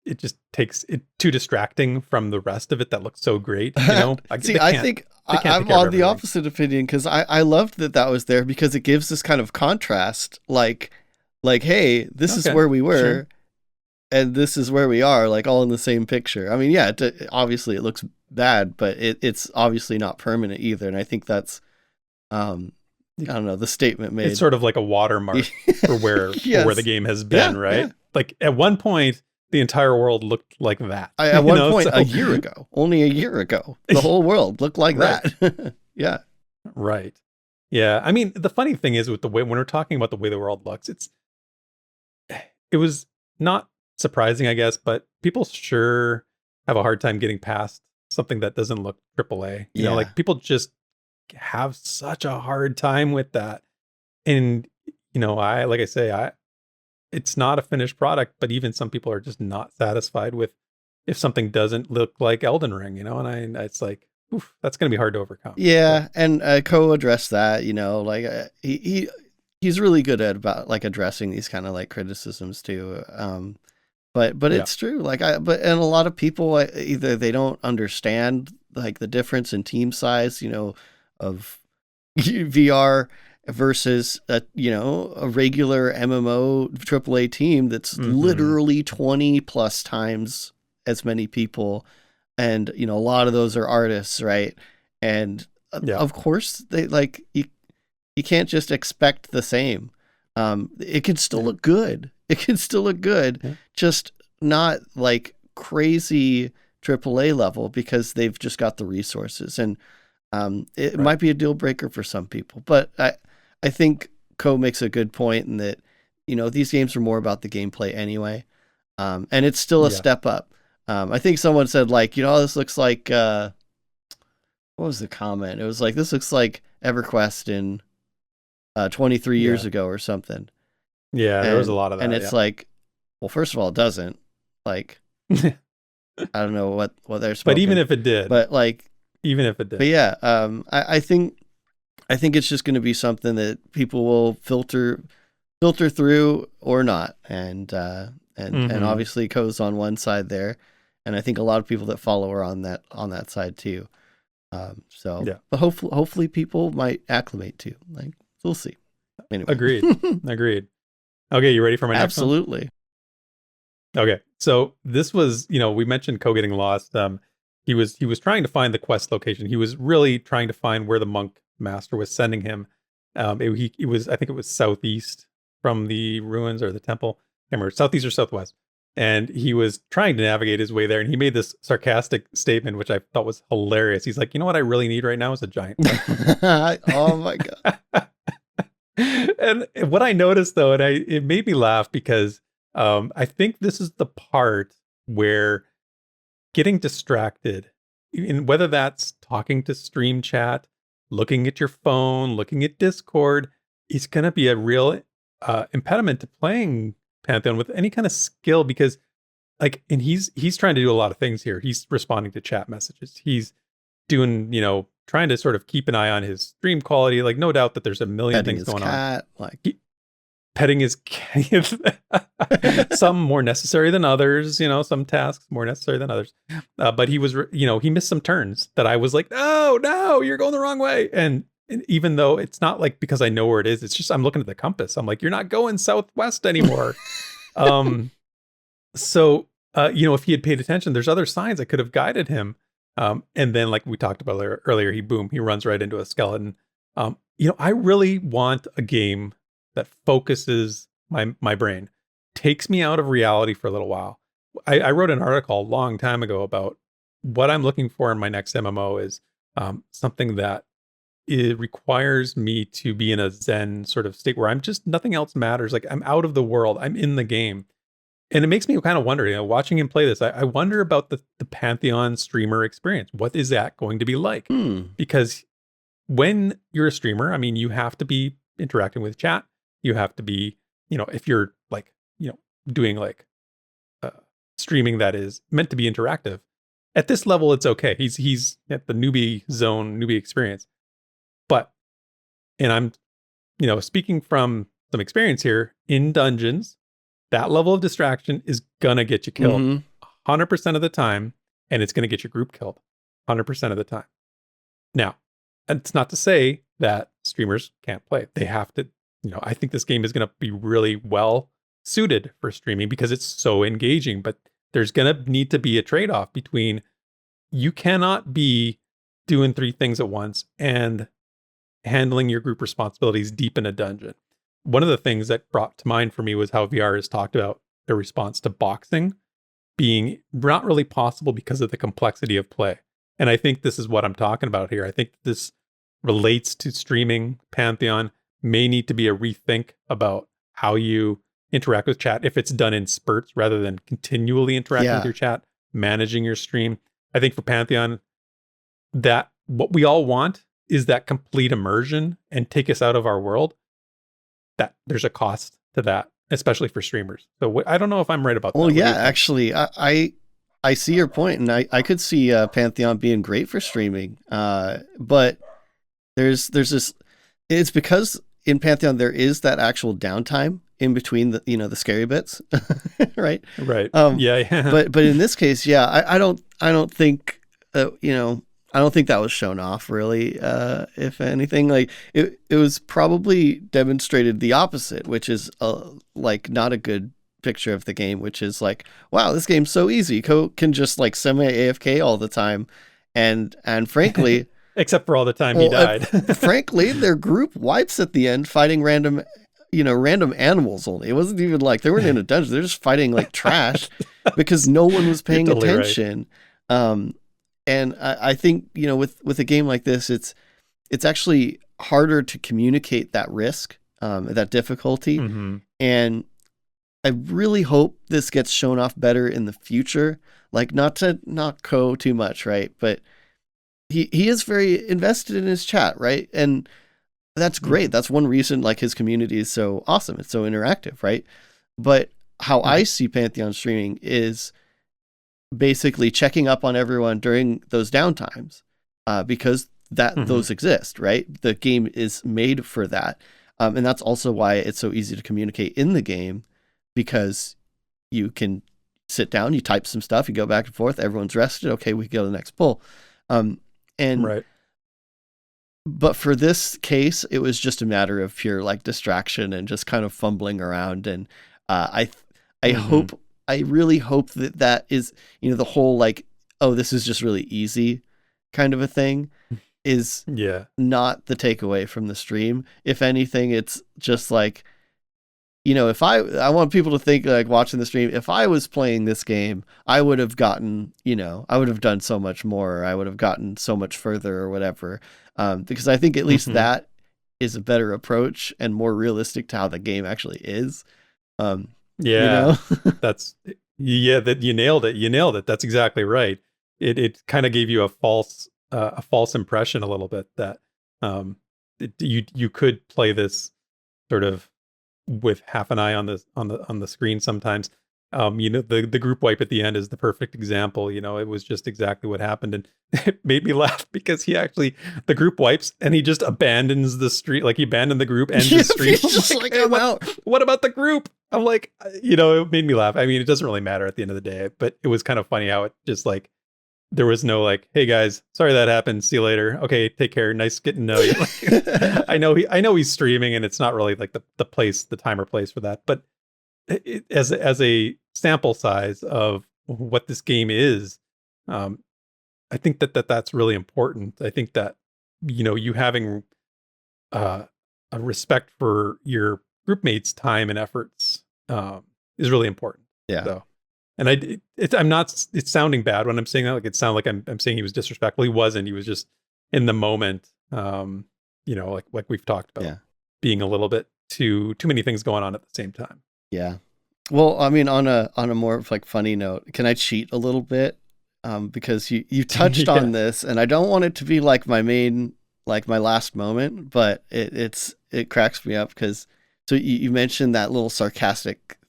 it just takes it too distracting from the rest of it that looks so great. See, I think I'm on the opposite opinion, because I loved that was there, because it gives this kind of contrast, like hey, this is where we were, and this is where we are, like all in the same picture. I mean, yeah, obviously it looks bad, but it's obviously not permanent either, and I think that's I don't know, the statement made. It's sort of like a watermark for where the game has been, right? Yeah. Like at one point, the entire world looked like that. At one point, a year ago, only a year ago, the whole world looked like that. Yeah. Right. Yeah. I mean, the funny thing is with the way, when we're talking about the way the world looks, it was not surprising, I guess, but people sure have a hard time getting past something that doesn't look AAA. You know, like people just have such a hard time with that. And, you know, like I say, it's not a finished product, but even some people are just not satisfied with if something doesn't look like Elden Ring, you know, and it's like, oof, that's going to be hard to overcome. Yeah. And Cohh addressed that, you know, like he's really good at about like addressing these kind of like criticisms too. But it's true. Like and a lot of people either they don't understand like the difference in team size, you know, of VR versus a regular MMO AAA team that's literally 20 plus times as many people, and you know a lot of those are artists, right? And of course they like you can't just expect the same. It can still look good. It can still look good, just not like crazy AAA level because they've just got the resources, and it might be a deal breaker for some people, but I think Cohh makes a good point in that, you know, these games are more about the gameplay anyway. And it's still a step up. I think someone said like, you know, this looks like, what was the comment? It was like, this looks like EverQuest in 23 years ago or something. Yeah, there was a lot of that. And it's like, well, first of all, it doesn't. Like, I don't know what they're smoking. But even if it did. But like, even if it did. But yeah, I think it's just going to be something that people will filter through or not, and obviously Cohh's on one side there, and I think a lot of people that follow are on that side too. But hopefully people might acclimate too. Like we'll see. Anyway. Agreed. Okay, you ready for my next one? Absolutely. Okay, so this was, you know, we mentioned Cohh getting lost. He was trying to find the quest location. He was really trying to find where the monk master was sending him. It was, I think it was southeast from the ruins or the temple. I can't remember, southeast or southwest. And he was trying to navigate his way there. And he made this sarcastic statement, which I thought was hilarious. He's like, you know what I really need right now is a giant. Oh my God. And what I noticed though, and it made me laugh because I think this is the part where getting distracted, and whether that's talking to stream chat, looking at your phone, looking at Discord, is going to be a real impediment to playing Pantheon with any kind of skill, because like, and he's trying to do a lot of things here. He's responding to chat messages. He's doing, you know, trying to sort of keep an eye on his stream quality. Like, no doubt that there's a million things going on. Like petting his cat, some more necessary than others, you know, some tasks more necessary than others. But he was, you know, he missed some turns that I was like, no, you're going the wrong way. And even though it's not like because I know where it is, it's just I'm looking at the compass. I'm like, you're not going southwest anymore. So, you know, if he had paid attention, there's other signs that could have guided him. And then, like we talked about earlier, he runs right into a skeleton. You know, I really want a game that focuses my brain, takes me out of reality for a little while. I wrote an article a long time ago about what I'm looking for in my next MMO is something that it requires me to be in a Zen sort of state where I'm just, nothing else matters. Like I'm out of the world, I'm in the game. And it makes me kind of wonder, you know, watching him play this, I wonder about the Pantheon streamer experience. What is that going to be like? Because when you're a streamer, I mean, you have to be interacting with chat. You have to be, you know, if you're like, you know, doing like streaming that is meant to be interactive. At this level, it's okay. He's at the newbie experience. But, and I'm, you know, speaking from some experience here, in dungeons, that level of distraction is gonna get you killed 100% of the time, and it's gonna get your group killed 100% of the time. Now, it's not to say that streamers can't play. They have to, you know, I think this game is gonna be really well suited for streaming because it's so engaging, but there's gonna need to be a trade-off between you cannot be doing 3 things at once and handling your group responsibilities deep in a dungeon. One of the things that brought to mind for me was how VR has talked about their response to boxing. being not really possible because of the complexity of play. And I think this is what I'm talking about here. I think this relates to streaming. Pantheon may need to be a rethink about how you interact with chat if it's done in spurts rather than continually interacting with your chat, managing your stream. I think for Pantheon, that what we all want is that complete immersion and take us out of our world. That there's a cost to that, especially for streamers. So I don't know if I'm right about that. Well, yeah, actually, I see your point, and I could see Pantheon being great for streaming. But there's this. It's because in Pantheon there is that actual downtime in between the scary bits, right? Right. Yeah. But in this case, yeah, I don't think I don't think that was shown off really. If anything, like it was probably demonstrated the opposite, which is like not a good picture of the game, which is like, wow, this game's so easy. Cohh can just like semi AFK all the time, and frankly, except for all the time he died. Frankly, their group wipes at the end fighting random animals only. It wasn't even like they weren't in a dungeon. They're just fighting like trash because no one was paying attention. Right. And I think, with a game like this, it's actually harder to communicate that risk, that difficulty. Mm-hmm. And I really hope this gets shown off better in the future. Like, not to knock Cohh too much, right? But he is very invested in his chat, right? And that's great. That's one reason like his community is so awesome. It's so interactive, right? But how I see Pantheon streaming is basically checking up on everyone during those downtimes, because those exist, right? The game is made for that. And that's also why it's so easy to communicate in the game, because you can sit down, you type some stuff, you go back and forth, everyone's rested. Okay, we go to the next pull. Right. But for this case, it was just a matter of pure like distraction and just kind of fumbling around. And I really hope that is, the whole like, oh, this is just really easy kind of a thing is not the takeaway from the stream. If anything, it's just like, if I want people to think like watching the stream, if I was playing this game, I would have gotten, I would have done so much more. Or I would have gotten so much further or whatever. Because I think at least that is a better approach and more realistic to how the game actually is. That's that you nailed it. You nailed it. That's exactly right. It kind of gave you a false impression a little bit that you could play this sort of with half an eye on the screen sometimes. The group wipe at the end is the perfect example. It was just exactly what happened, and it made me laugh because the group wipes and he just abandons the stream. Like he abandoned the group and the stream. Just like, I'm out. What about the group? I'm like, it made me laugh. I mean, it doesn't really matter at the end of the day, but it was kind of funny how it just like, there was no like, hey guys, sorry that happened. See you later. Okay, take care. Nice getting to know you. Like, I know he's streaming and it's not really like the time or place for that, but as a sample size of what this game is, I think that's really important. I think that you having a respect for your group mates' time and efforts is really important. Yeah. So, and it's sounding bad when I'm saying that. Like it sounds like I'm saying he was disrespectful. He wasn't. He was just in the moment. Like we've talked about, being a little bit too many things going on at the same time. Yeah. Well, I mean, on a more like funny note, can I cheat a little bit? Because you touched on this, and I don't want it to be like my last moment, but it cracks me up because so you mentioned that little sarcastic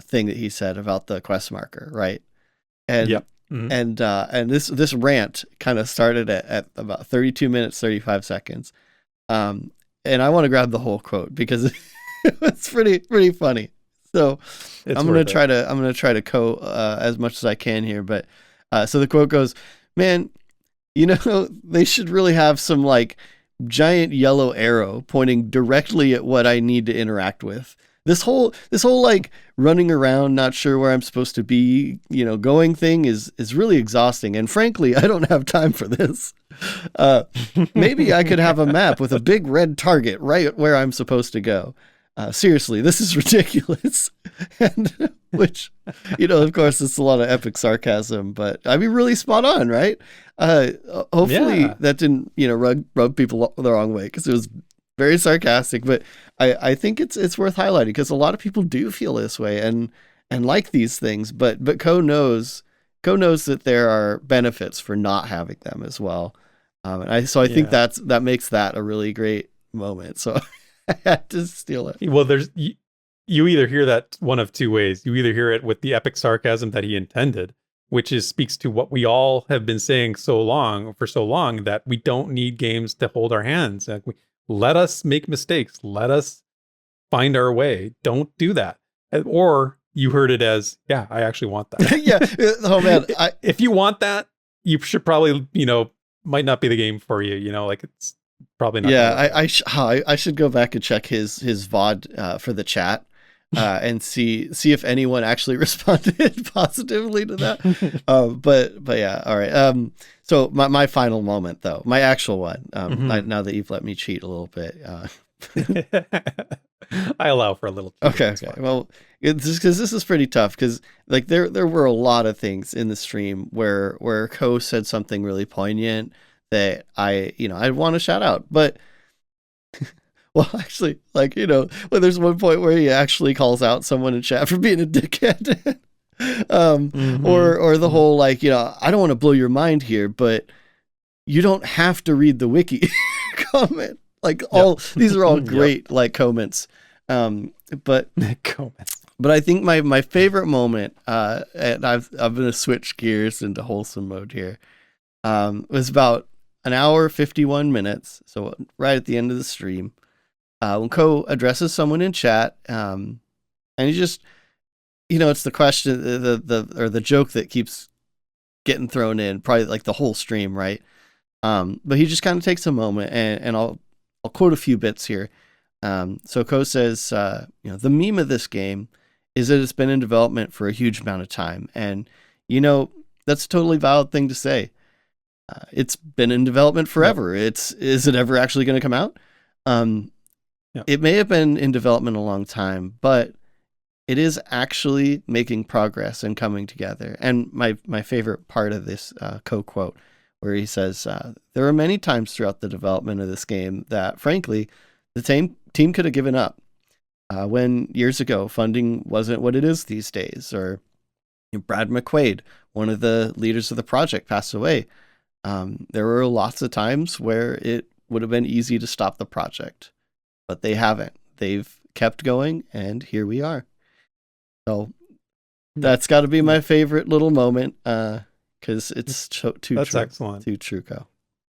thing that he said about the quest marker, right? And and this rant kind of started at about 32 minutes 35 seconds, and I want to grab the whole quote because it's pretty funny. So I'm gonna try to Cohh as much as I can here, but so the quote goes, "Man, they should really have some like giant yellow arrow pointing directly at what I need to interact with. This whole like running around, not sure where I'm supposed to be, going thing is really exhausting. And frankly, I don't have time for this. Maybe I could have a map with a big red target right where I'm supposed to go." seriously, this is ridiculous. And which, of course, it's a lot of epic sarcasm, but I mean, really spot on, right? Hopefully that didn't, rub people the wrong way, because it was very sarcastic. But I think it's worth highlighting, because a lot of people do feel this way and like these things. But Cohh knows that there are benefits for not having them as well. I think that makes that a really great moment. So I had to steal it. Well, you either hear that one of two ways. You either hear it with the epic sarcasm that he intended, which speaks to what we all have been saying for so long, that we don't need games to hold our hands. Let us make mistakes. Let us find our way. Don't do that. Or you heard it as, yeah, I actually want that. Yeah. Oh man. If you want that, you should probably, might not be the game for you. It's probably not. Yeah. I should go back and check his VOD for the chat. And see if anyone actually responded positively to that. But yeah, all right. So my final moment, though, my actual one. Now that you've let me cheat a little bit, I allow for a little. Okay. Well, it's just because this is pretty tough. Because there were a lot of things in the stream where Cohh said something really poignant that I want to shout out, but. Well, actually, when there's one point where he actually calls out someone in chat for being a dickhead, or the whole I don't want to blow your mind here, but you don't have to read the wiki comment. These are all great comments, but comments. But I think my favorite moment, and I'm gonna switch gears into wholesome mode here, was about an hour 51 minutes, so right at the end of the stream. When Cohh addresses someone in chat, and he just, it's the question, the joke that keeps getting thrown in, probably the whole stream, right? But he just kind of takes a moment, and I'll quote a few bits here. So Cohh says, the meme of this game is that it's been in development for a huge amount of time, and that's a totally valid thing to say. It's been in development forever. Yep. Is it ever actually going to come out? It may have been in development a long time, but it is actually making progress and coming together. And my favorite part of this Cohh quote, where he says, there are many times throughout the development of this game that, frankly, the team could have given up. When years ago, funding wasn't what it is these days. Or Brad MacLeod, one of the leaders of the project, passed away. There were lots of times where it would have been easy to stop the project. But they haven't. They've kept going, and here we are. So that's got to be my favorite little moment, because it's too true. That's excellent. Too true, Cohh.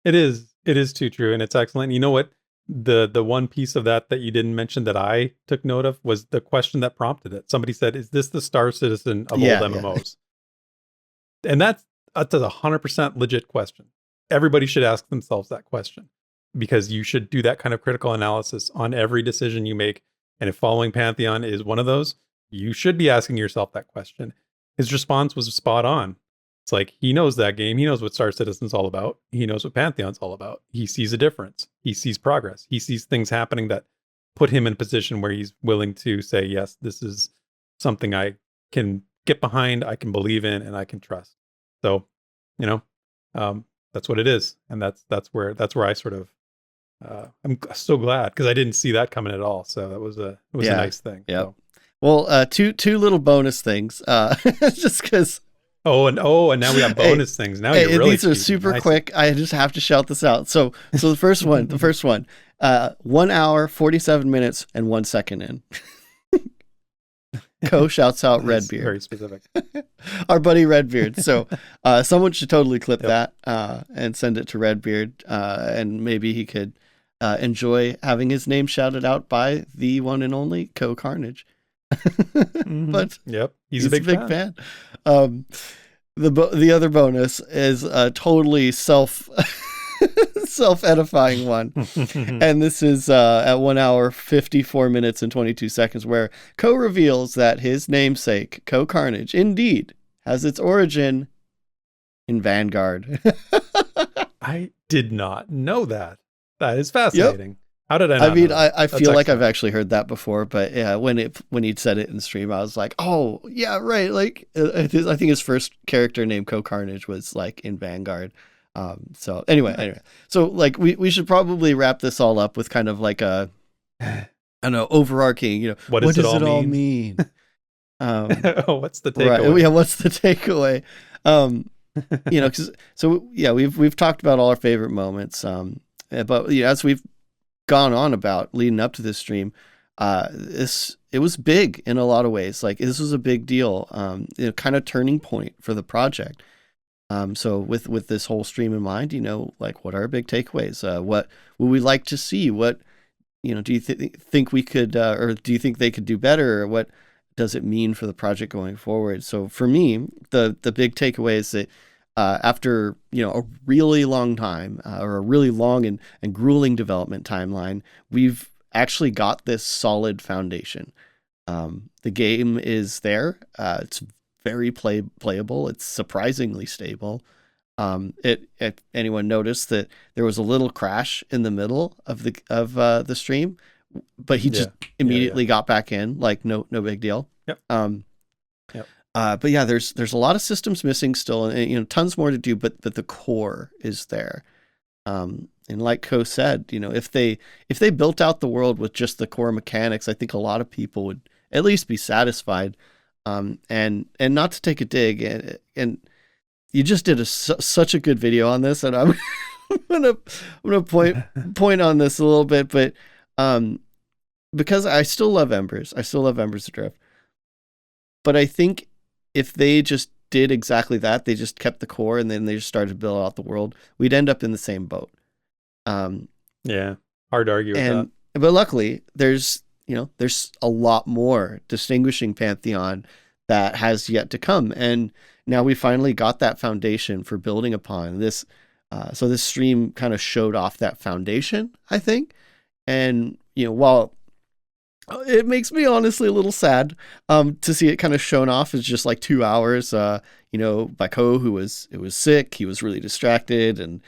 It is too true, and it's excellent. You know what? The one piece of that you didn't mention that I took note of was the question that prompted it. Somebody said, "Is this the Star Citizen of old MMOs?" And that's a 100% legit question. Everybody should ask themselves that question, because you should do that kind of critical analysis on every decision you make. And if following Pantheon is one of those, you should be asking yourself that question. His response was spot on. It's he knows that game. He knows what Star Citizen's all about. He knows what Pantheon's all about. He sees a difference. He sees progress. He sees things happening that put him in a position where he's willing to say, yes, this is something I can get behind, I can believe in, and I can trust. So, that's what it is. And that's where I sort of, I'm so glad, because I didn't see that coming at all. So that was a nice thing. Yeah. So. Well, two little bonus things, just because. Oh, and now we have bonus things. Now you're really these are super quick. I just have to shout this out. So the first one, 1 hour, 47 minutes, and 1 second in. Cohh shouts out Redbeard. Very specific. Our buddy Redbeard. So someone should totally clip that and send it to Redbeard, and maybe he could enjoy having his name shouted out by the one and only CohhCarnage. But he's a big fan. The other bonus is a totally self-edifying one. And this is at 1 hour, 54 minutes, and 22 seconds, where Cohh reveals that his namesake, CohhCarnage, indeed has its origin in Vanguard. I did not know that. That is fascinating. How did I I not mean, know that? I That's feel like I've excellent. actually heard that before, but yeah, when he'd said it in stream, I was like, oh yeah, right. Like I think his first character named CohhCarnage was like in Vanguard. So anyway, so like we should probably wrap this all up with kind of like a, I don't know, overarching, What what does it does all it all mean? mean? What's the Right. takeaway? Yeah. What's the takeaway? So yeah, we've talked about all our favorite moments. But as we've gone on about leading up to this stream, it was big in a lot of ways. Like this was a big deal, kind of turning point for the project. So with this whole stream in mind, like what are our big takeaways? What would we like to see? What do you think we could, or do you think they could do better? Or what does it mean for the project going forward? So for me, the big takeaway is that after a really long time, or a really long and grueling development timeline, we've actually got this solid foundation. The game is there. It's very playable. It's surprisingly stable. If anyone noticed that there was a little crash in the middle of the stream, but he just immediately got back in, like no big deal. Yep. Yep. But yeah, there's a lot of systems missing still, and tons more to do. But the core is there. And like Cohh said, if they built out the world with just the core mechanics, I think a lot of people would at least be satisfied. And not to take a dig, and you just did such a good video on this, and I'm gonna point on this a little bit, but because I still love Embers, Adrift, but I think if they just did exactly that, they just kept the core and then they just started to build out the world, we'd end up in the same boat. Yeah, hard to argue with that. But luckily, there's a lot more distinguishing Pantheon that has yet to come, and now we finally got that foundation for building upon this. So this stream kind of showed off that foundation, I think. And while it makes me honestly a little sad to see it kind of shown off as just like 2 hours, by Cohh, who was sick, he was really distracted, and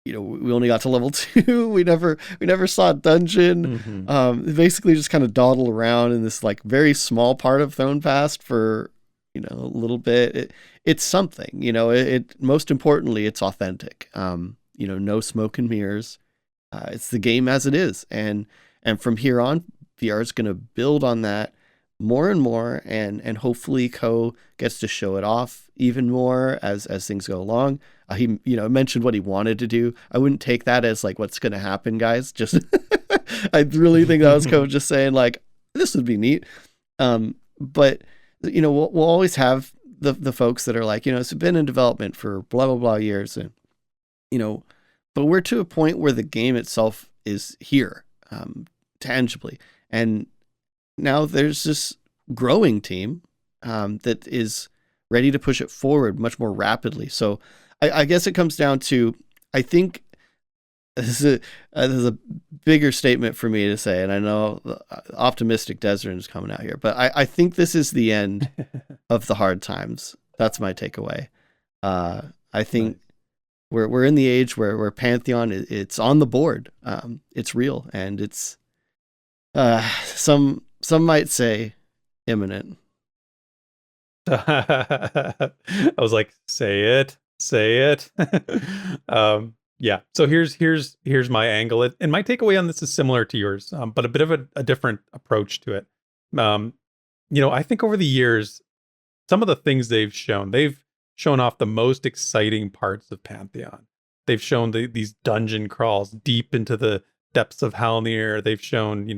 we only got to level 2. We never saw a dungeon. Basically just kind of dawdle around in this like very small part of Throne Past for a little bit. It's something. It most importantly, it's authentic. No smoke and mirrors. It's the game as it is, and from here on, VR is going to build on that more and more, and hopefully Cohh gets to show it off even more as things go along. He mentioned what he wanted to do. I wouldn't take that as like what's going to happen, guys. Just I really think that was Cohh just saying like this would be neat. But we'll always have the folks that are like, it's been in development for blah blah blah years, and but we're to a point where the game itself is here, tangibly, and now there's this growing team that is ready to push it forward much more rapidly. So I guess it comes down to, I think this is a bigger statement for me to say, and I know the optimistic Desert is coming out here, but I think this is the end of the hard times. That's my takeaway. I think we're in the age where Pantheon, it's on the board. It's real, and it's some might say imminent. I was like, say it. Yeah. So here's my angle, and my takeaway on this is similar to yours, but a bit of a different approach to it. I think over the years, some of the things they've shown off the most exciting parts of Pantheon. They've shown these dungeon crawls deep into the depths of Halnir. They've shown,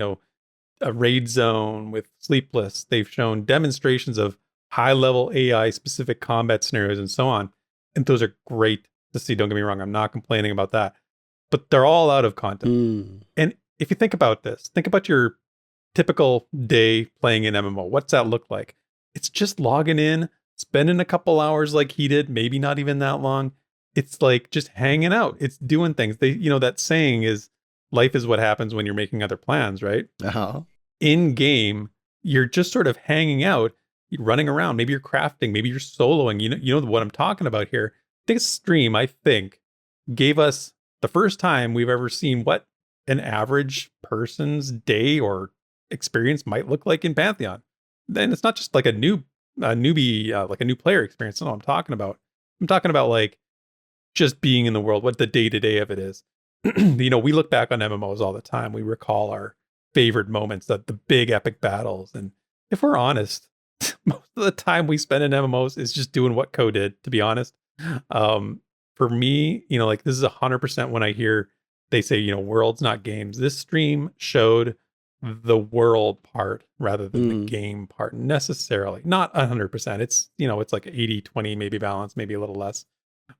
a raid zone with Sleepless. They've shown demonstrations of high-level AI-specific combat scenarios and so on. And those are great to see. Don't get me wrong. I'm not complaining about that. But they're all out of content. And if you think about this, think about your typical day playing an MMO. What's that look like? It's just logging in, spending a couple hours like he did, maybe not even that long. It's like just hanging out. It's doing things. That saying is, life is what happens when you're making other plans, right? Uh-huh. In game, you're just sort of hanging out, running around. Maybe you're crafting, maybe you're soloing. You know what I'm talking about here. This stream, I think, gave us the first time we've ever seen what an average person's day or experience might look like in Pantheon. Then it's not just like a newbie, like a new player experience. That's what I'm talking about. I'm talking about like just being in the world, what the day-to-day of it is. We look back on MMOs all the time. We recall our favorite moments, the big epic battles. And if we're honest, most of the time we spend in MMOs is just doing what Cohh did, to be honest. For me, like this is 100% when I hear they say, worlds, not games. This stream showed the world part rather than the game part necessarily. Not 100%. It's, it's like 80-20, maybe balance, maybe a little less.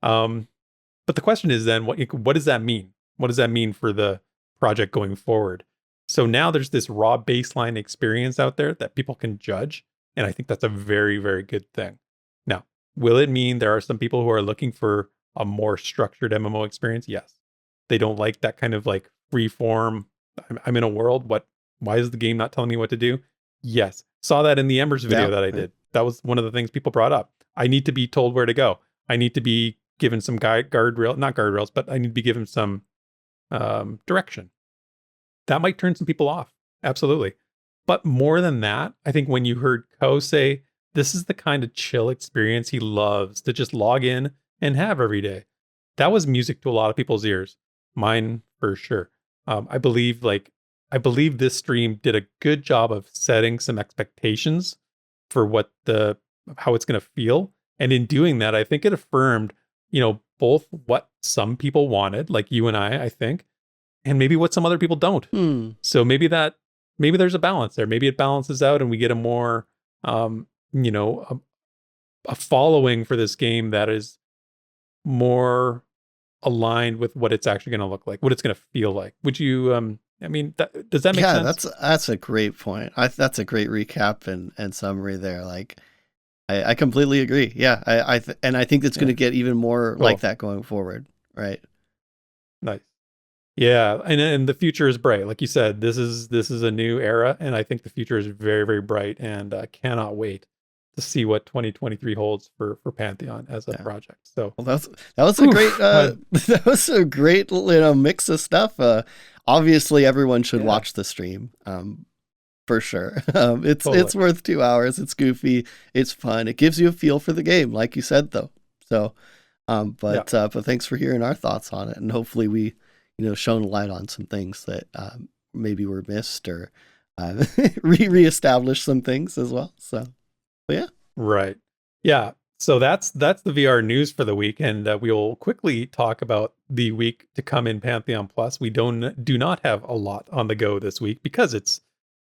But the question is then, what does that mean? What does that mean for the project going forward? So now there's this raw baseline experience out there that people can judge. And I think that's a very, very good thing. Now, will it mean there are some people who are looking for a more structured MMO experience? Yes. They don't like that kind of like free form. I'm in a world. Why is the game not telling me what to do? Yes. Saw that in the Embers video that I did. That was one of the things people brought up. I need to be told where to go. I need to be given some not guardrails, but I need to be given some direction. That might turn some people off. Absolutely. But more than that, I think when you heard Cohh say, this is the kind of chill experience he loves to just log in and have every day. That was music to a lot of people's ears. Mine for sure. I believe this stream did a good job of setting some expectations for how it's going to feel. And in doing that, I think it affirmed, both what some people wanted, like you and I think, and maybe what some other people don't. So maybe there's a balance there. Maybe it balances out and we get a more, a following for this game that is more aligned with what it's actually going to look like, what it's going to feel like. Would you, does that make sense? Yeah, that's a great point. That's a great recap and summary there. Like, I completely agree. Yeah, I think it's going to get even more like that going forward. Right. Nice. Yeah, and the future is bright. Like you said, this is a new era, and I think the future is very, very bright, and I cannot wait to see what 2023 holds for Pantheon as a project. So that was a great that was a great mix of stuff. Obviously, everyone should watch the stream. For sure. It's worth 2 hours. It's goofy. It's fun. It gives you a feel for the game, like you said, though. So, but thanks for hearing our thoughts on it. And hopefully we, shone a light on some things that maybe were missed or reestablished some things as well. So, yeah. Right. Yeah. So that's the VR news for the week. And we will quickly talk about the week to come in Pantheon Plus. We do not have a lot on the go this week because it's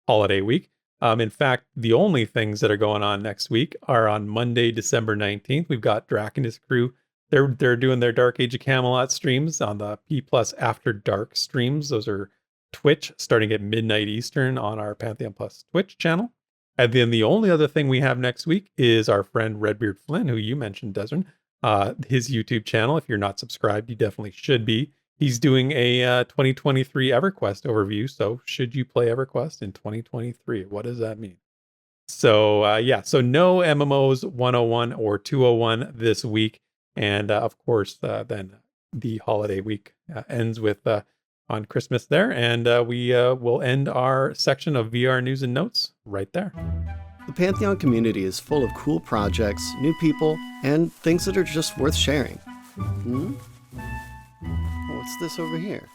holiday week. In fact, the only things that are going on next week are on Monday, December 19th. We've got Drac and his crew. They're doing their Dark Age of Camelot streams on the P Plus After Dark streams. Those are Twitch starting at midnight Eastern on our Pantheon Plus Twitch channel. And then the only other thing we have next week is our friend Redbeardflynn, who you mentioned, Desmond. His YouTube channel. If you're not subscribed, you definitely should be. He's doing a 2023 EverQuest overview. So should you play EverQuest in 2023? What does that mean? So so no MMOs 101 or 201 this week. And of course, then the holiday week ends with on Christmas there. And we will end our section of VR news and notes right there. The Pantheon community is full of cool projects, new people, and things that are just worth sharing. What's this over here?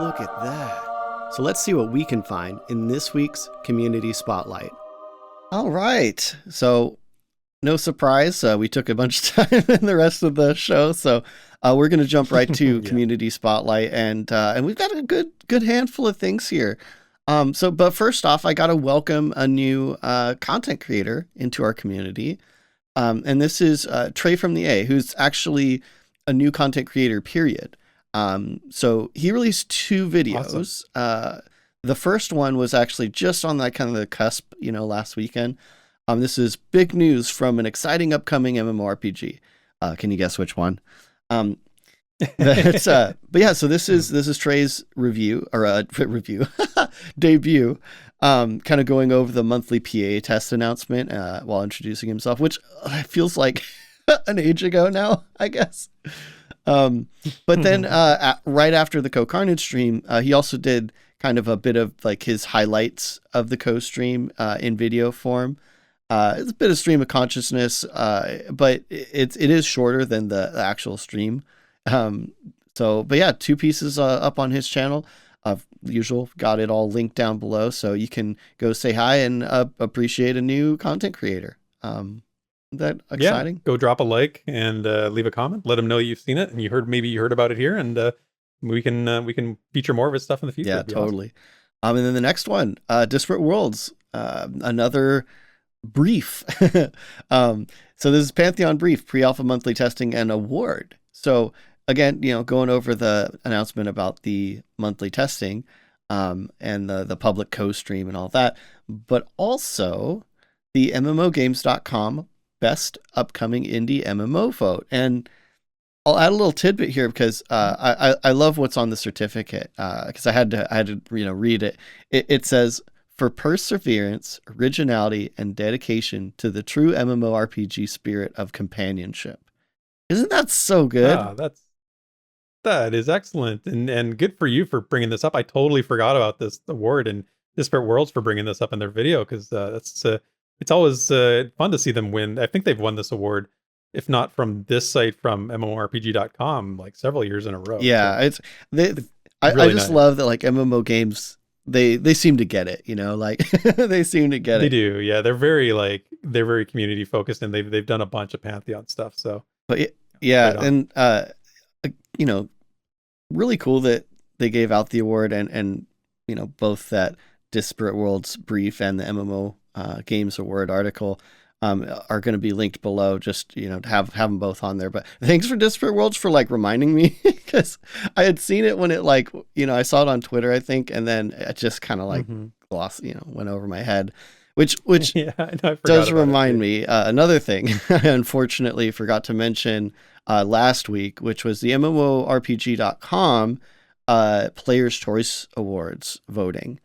Look at that. So let's see what we can find in this week's Community Spotlight. All right. So no surprise, we took a bunch of time in the rest of the show. So we're going to jump right to Community Spotlight. And we've got a good handful of things here. But first off, I got to welcome a new content creator into our community. And this is TreyfromtheA, who's actually a new content creator, period. So he released 2 videos. Awesome. The first one was actually just on that kind of the cusp, last weekend. This is big news from an exciting upcoming MMORPG. Can you guess which one? But yeah, so this is Trey's review or debut. Kind of going over the monthly PA test announcement while introducing himself, which feels like an age ago now, I guess. But then right after the CohhCarnage stream, he also did kind of a bit of like his highlights of the Cohh stream in video form. It's a bit of stream of consciousness, but it is shorter than the actual stream. But yeah, 2 pieces up on his channel. Usual, got it all linked down below, so you can go say hi and appreciate a new content creator. That exciting? Yeah, go drop a like and leave a comment. Let him know you've seen it and you heard about it here, and we can feature more of his stuff in the future. Yeah, totally. Awesome. And then the next one, Disparate Worlds, another brief. So this is Pantheon brief, pre-alpha monthly testing and award. So again, going over the announcement about the monthly testing, and the public Cohh stream and all that, but also the MMOgames.com best upcoming indie MMO vote. And I'll add a little tidbit here because I love what's on the certificate, because I had to read it. It says, for perseverance, originality, and dedication to the true MMORPG spirit of companionship. Isn't that so good? That is excellent, and good for you for bringing this up. I totally forgot about this award, and Disparate Worlds for bringing this up in their video, because it's always fun to see them win. I think they've won this award, if not from this site, from MMORPG.com, like several years in a row. Yeah, so I just love that, like, MMO games, they seem to get it, like they seem to get it. They do, yeah. They're very community focused, and they've done a bunch of Pantheon stuff. So, but yeah, and really cool that they gave out the award, and both that Disparate Worlds brief and the MMO Games Award article are going to be linked below, just to have them both on there. But thanks for Disparate Worlds for like reminding me, because I had seen it when it I saw it on Twitter, I think, and then it just kind of like glossed, went over my head, which yeah, I does remind me another thing I unfortunately forgot to mention last week, which was the MMORPG.com Players' Choice Awards voting.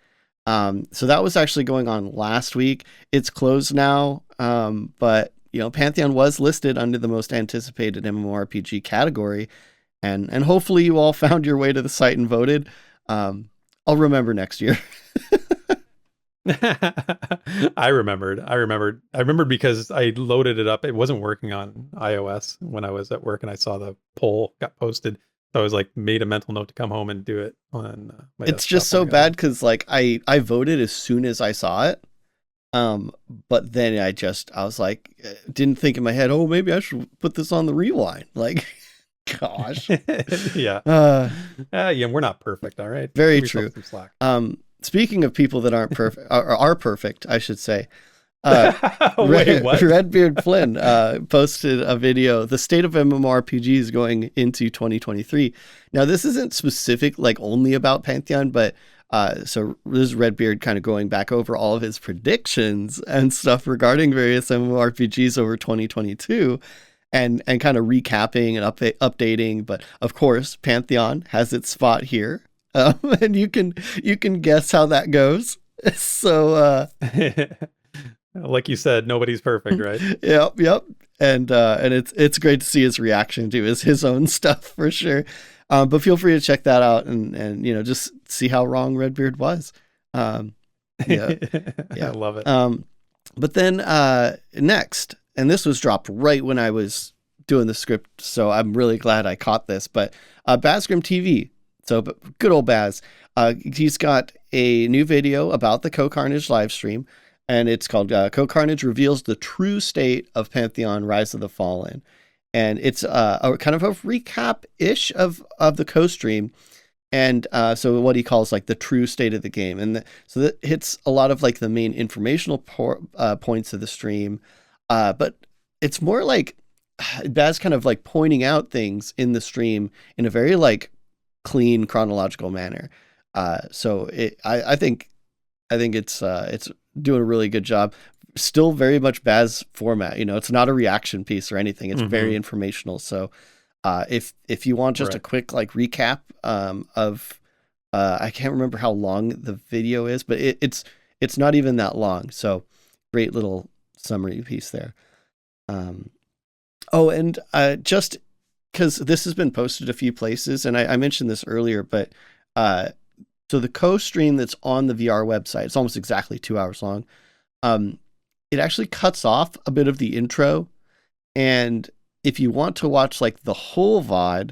So that was actually going on last week. It's closed now, but Pantheon was listed under the most anticipated MMORPG category, and hopefully you all found your way to the site and voted. I'll remember next year. I remembered because I loaded it up. It wasn't working on iOS when I was at work, and I saw the poll got posted. So I was like, made a mental note to come home and do it on my It's just so bad because like I voted as soon as I saw it. But then I was like, didn't think in my head, oh, maybe I should put this on the rewind. Like, gosh. Yeah. Yeah, we're not perfect. All right. Very true. Speaking of people that aren't perfect, or are perfect, I should say. Wait, what? Redbeardflynn posted a video, the State of MMORPGs going into 2023. Now, this isn't specific, like only about Pantheon, but so this is Redbeard kind of going back over all of his predictions and stuff regarding various MMORPGs over 2022, and kind of recapping and updating. But of course, Pantheon has its spot here, and you can guess how that goes. So. Like you said, nobody's perfect, right? Yep. And it's great to see his reaction to his own stuff for sure. But feel free to check that out and just see how wrong Redbeard was. Yeah. I love it. But then next, and this was dropped right when I was doing the script, so I'm really glad I caught this. But BazgrimTV, so good old Baz, he's got a new video about the CohhCarnage live stream. And it's called CohhCarnage Reveals the True State of Pantheon Rise of the Fallen. And it's a kind of a recap-ish of the Cohh stream. And so what he calls like the true state of the game. And so that hits a lot of like the main informational points of the stream. But it's more like Baz kind of like pointing out things in the stream in a very like clean chronological manner. So I think it's doing a really good job. Still very much Baz format. It's not a reaction piece or anything. It's very informational. So if you want just a quick like recap of I can't remember how long the video is, but it's not even that long. So great little summary piece there. And just because this has been posted a few places, and I mentioned this earlier, but so the Cohh stream that's on the VR website, it's almost exactly 2 hours long. It actually cuts off a bit of the intro, and if you want to watch like the whole VOD,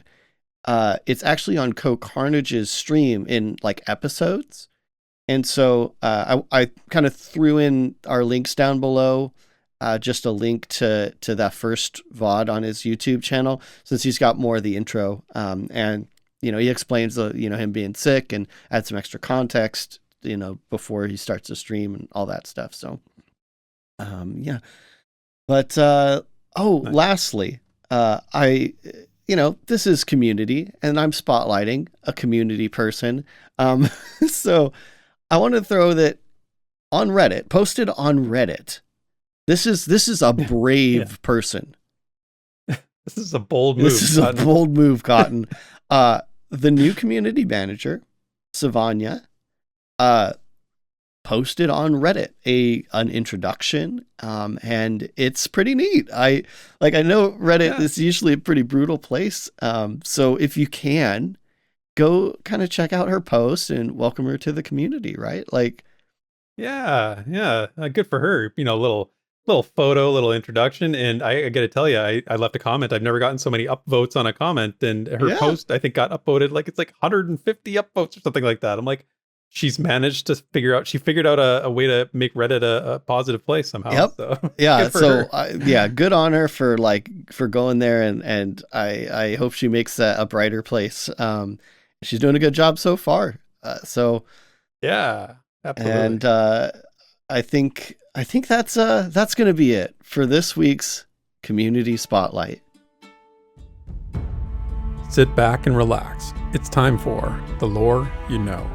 it's actually on CohhCarnage's stream in like episodes. And so I kind of threw in our links down below, just a link to that first VOD on his YouTube channel, since he's got more of the intro. And, he explains, him being sick and adds some extra context, before he starts to stream and all that stuff. So, yeah. But, nice. Lastly, this is community, and I'm spotlighting a community person. So I want to throw that on Reddit, posted on Reddit. This is a brave person. This is a bold move. This is Cotton. A bold move, Cotton. The new community manager, Savanja, posted on Reddit an introduction, and it's pretty neat. I know Reddit is usually a pretty brutal place, so if you can, go kind of check out her post and welcome her to the community, right? Good for her. Little photo, little introduction, and I got to tell you, I left a comment. I've never gotten so many upvotes on a comment, and her post I think got upvoted it's like 150 upvotes or something like that. I'm like, she's managed to figured out a way to make Reddit a positive place somehow. Yep. So, yeah. So good on her for going there, and I hope she makes that a brighter place. She's doing a good job so far. Yeah, absolutely. And I think that's going to be it for this week's Community Spotlight. Sit back and relax. It's time for The Lore You Know.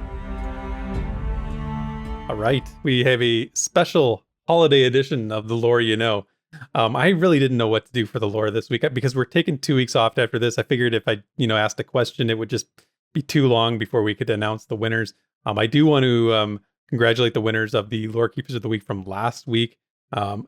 All right, we have a special holiday edition of The Lore You Know. I really didn't know what to do for the lore this week because we're taking 2 weeks off after this. I figured if I, asked a question, it would just be too long before we could announce the winners. I do want to congratulate the winners of the Lore Keepers of the Week from last week.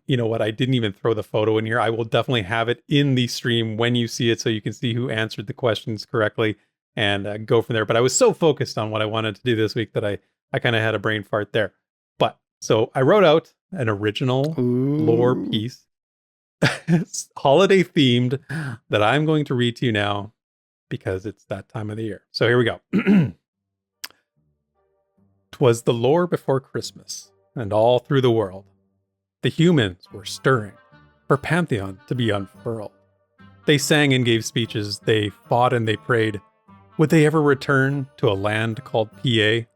You know what? I didn't even throw the photo in here. I will definitely have it in the stream when you see it, so you can see who answered the questions correctly and go from there. But I was so focused on what I wanted to do this week that I kind of had a brain fart there. But so I wrote out an original lore piece, holiday themed, that I'm going to read to you now because it's that time of the year. So here we go. 'Twas the lore before Christmas, and all through the world the humans were stirring for Pantheon to be unfurled. They sang and gave speeches, they fought and they prayed. Would they ever return to a land called PA?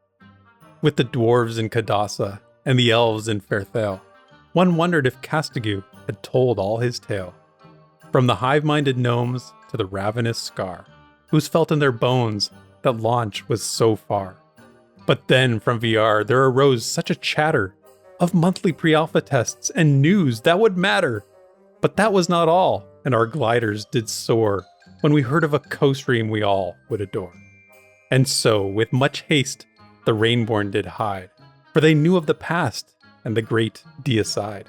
With the dwarves in Kadasa and the elves in Fairthale, one wondered if Castigu had told all his tale. From the hive-minded gnomes to the ravenous Scar, who's felt in their bones that launch was so far. But then from VR there arose such a chatter of monthly pre-alpha tests and news that would matter. But that was not all, and our gliders did soar when we heard of a Cohh stream we all would adore. And so, with much haste, the Rainborn did hide, for they knew of the past and the great deicide.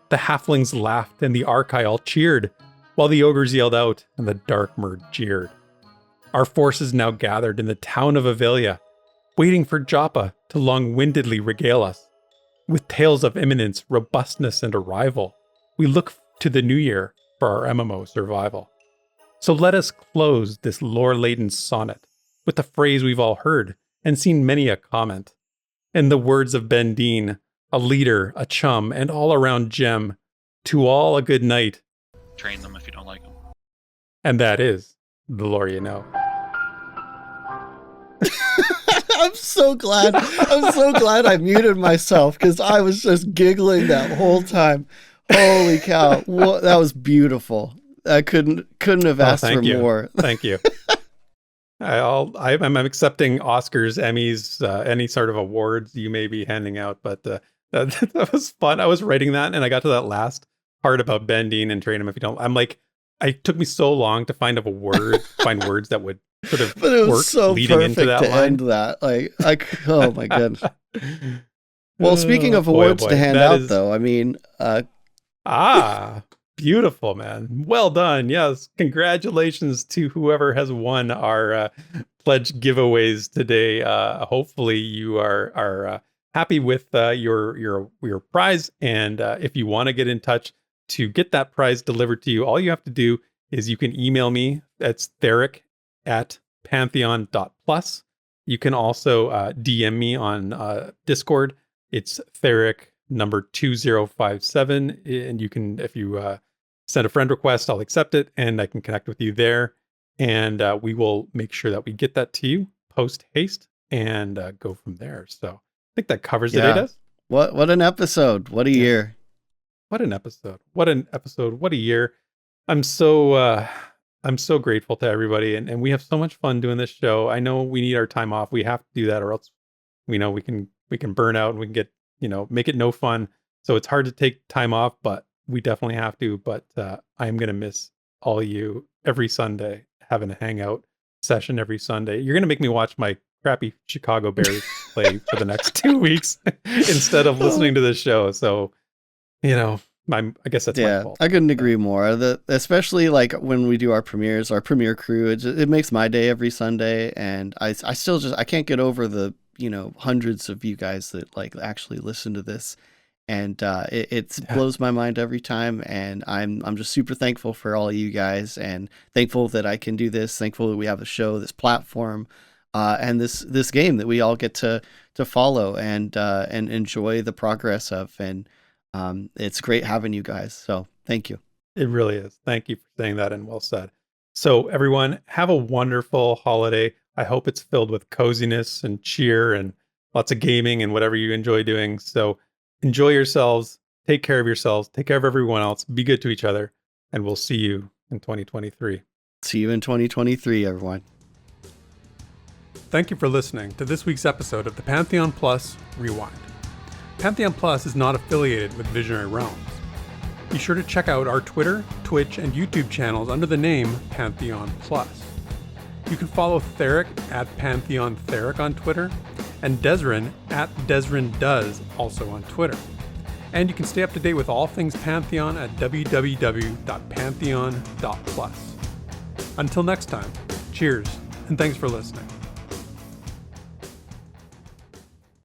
The halflings laughed and the Archai all cheered, while the ogres yelled out and the Darkmer jeered. Our forces now gathered in the town of Avelia, waiting for Joppa to long-windedly regale us. With tales of imminence, robustness, and arrival, we look to the new year for our MMO survival. So let us close this lore-laden sonnet with the phrase we've all heard and seen many a comment. In the words of Ben Dean, a leader, a chum, and all-around gem, to all a good night. Train them if you don't like them. And that is the lore you know. I'm so glad I muted myself because I was just giggling that whole time. Holy cow. That was beautiful. I couldn't have asked for more. Thank you. I'm accepting Oscars, Emmys, any sort of awards you may be handing out, but that was fun. I was writing that and I got to that last part about Ben Dean and train him if you don't. I'm like, it took me so long to find words that would sort of but it was so leading perfect into that to line. end that. Oh my goodness. Well, speaking of awards to hand out, though, I mean, Beautiful, man. Well done. Yes. Congratulations to whoever has won our pledge giveaways today. Hopefully you are happy with your prize. And if you want to get in touch to get that prize delivered to you, all you have to do is you can email me. That's theric@pantheon.plus. You can also DM me on Discord. It's Theric number 2057. And you can, if you send a friend request, I'll accept it and I can connect with you there. And we will make sure that we get that to you post haste and go from there. So I think that covers it, Does. What an episode. What a year. What an episode. What an episode. What a year. I'm so grateful to everybody. And we have so much fun doing this show. I know we need our time off. We have to do that or else we know we can burn out and we can get, make it no fun. So it's hard to take time off, but we definitely have to. But I'm going to miss all of you every Sunday, having a hangout session every Sunday. You're going to make me watch my crappy Chicago Bears play for the next 2 weeks instead of listening to this show. So, I guess that's my fault. I couldn't agree more. Especially like when we do our premieres, our premiere crew, it makes my day every Sunday. And I still I can't get over the, hundreds of you guys that like actually listen to this. And it blows my mind every time. And I'm just super thankful for all of you guys and thankful that I can do this. Thankful that we have a show, this platform, and this game that we all get to follow and enjoy the progress of. And it's great having you guys. So thank you. It really is. Thank you for saying that and well said. So everyone, have a wonderful holiday. I hope it's filled with coziness and cheer and lots of gaming and whatever you enjoy doing. So enjoy yourselves. Take care of yourselves. Take care of everyone else. Be good to each other. And we'll see you in 2023. See you in 2023, everyone. Thank you for listening to this week's episode of the Pantheon Plus Rewind. Pantheon Plus is not affiliated with Visionary Realms. Be sure to check out our Twitter, Twitch, and YouTube channels under the name Pantheon Plus. You can follow Theric at Pantheon Theric on Twitter, and Desrin at DesrinDoes also on Twitter. And you can stay up to date with all things Pantheon at www.pantheon.plus. Until next time, cheers, and thanks for listening.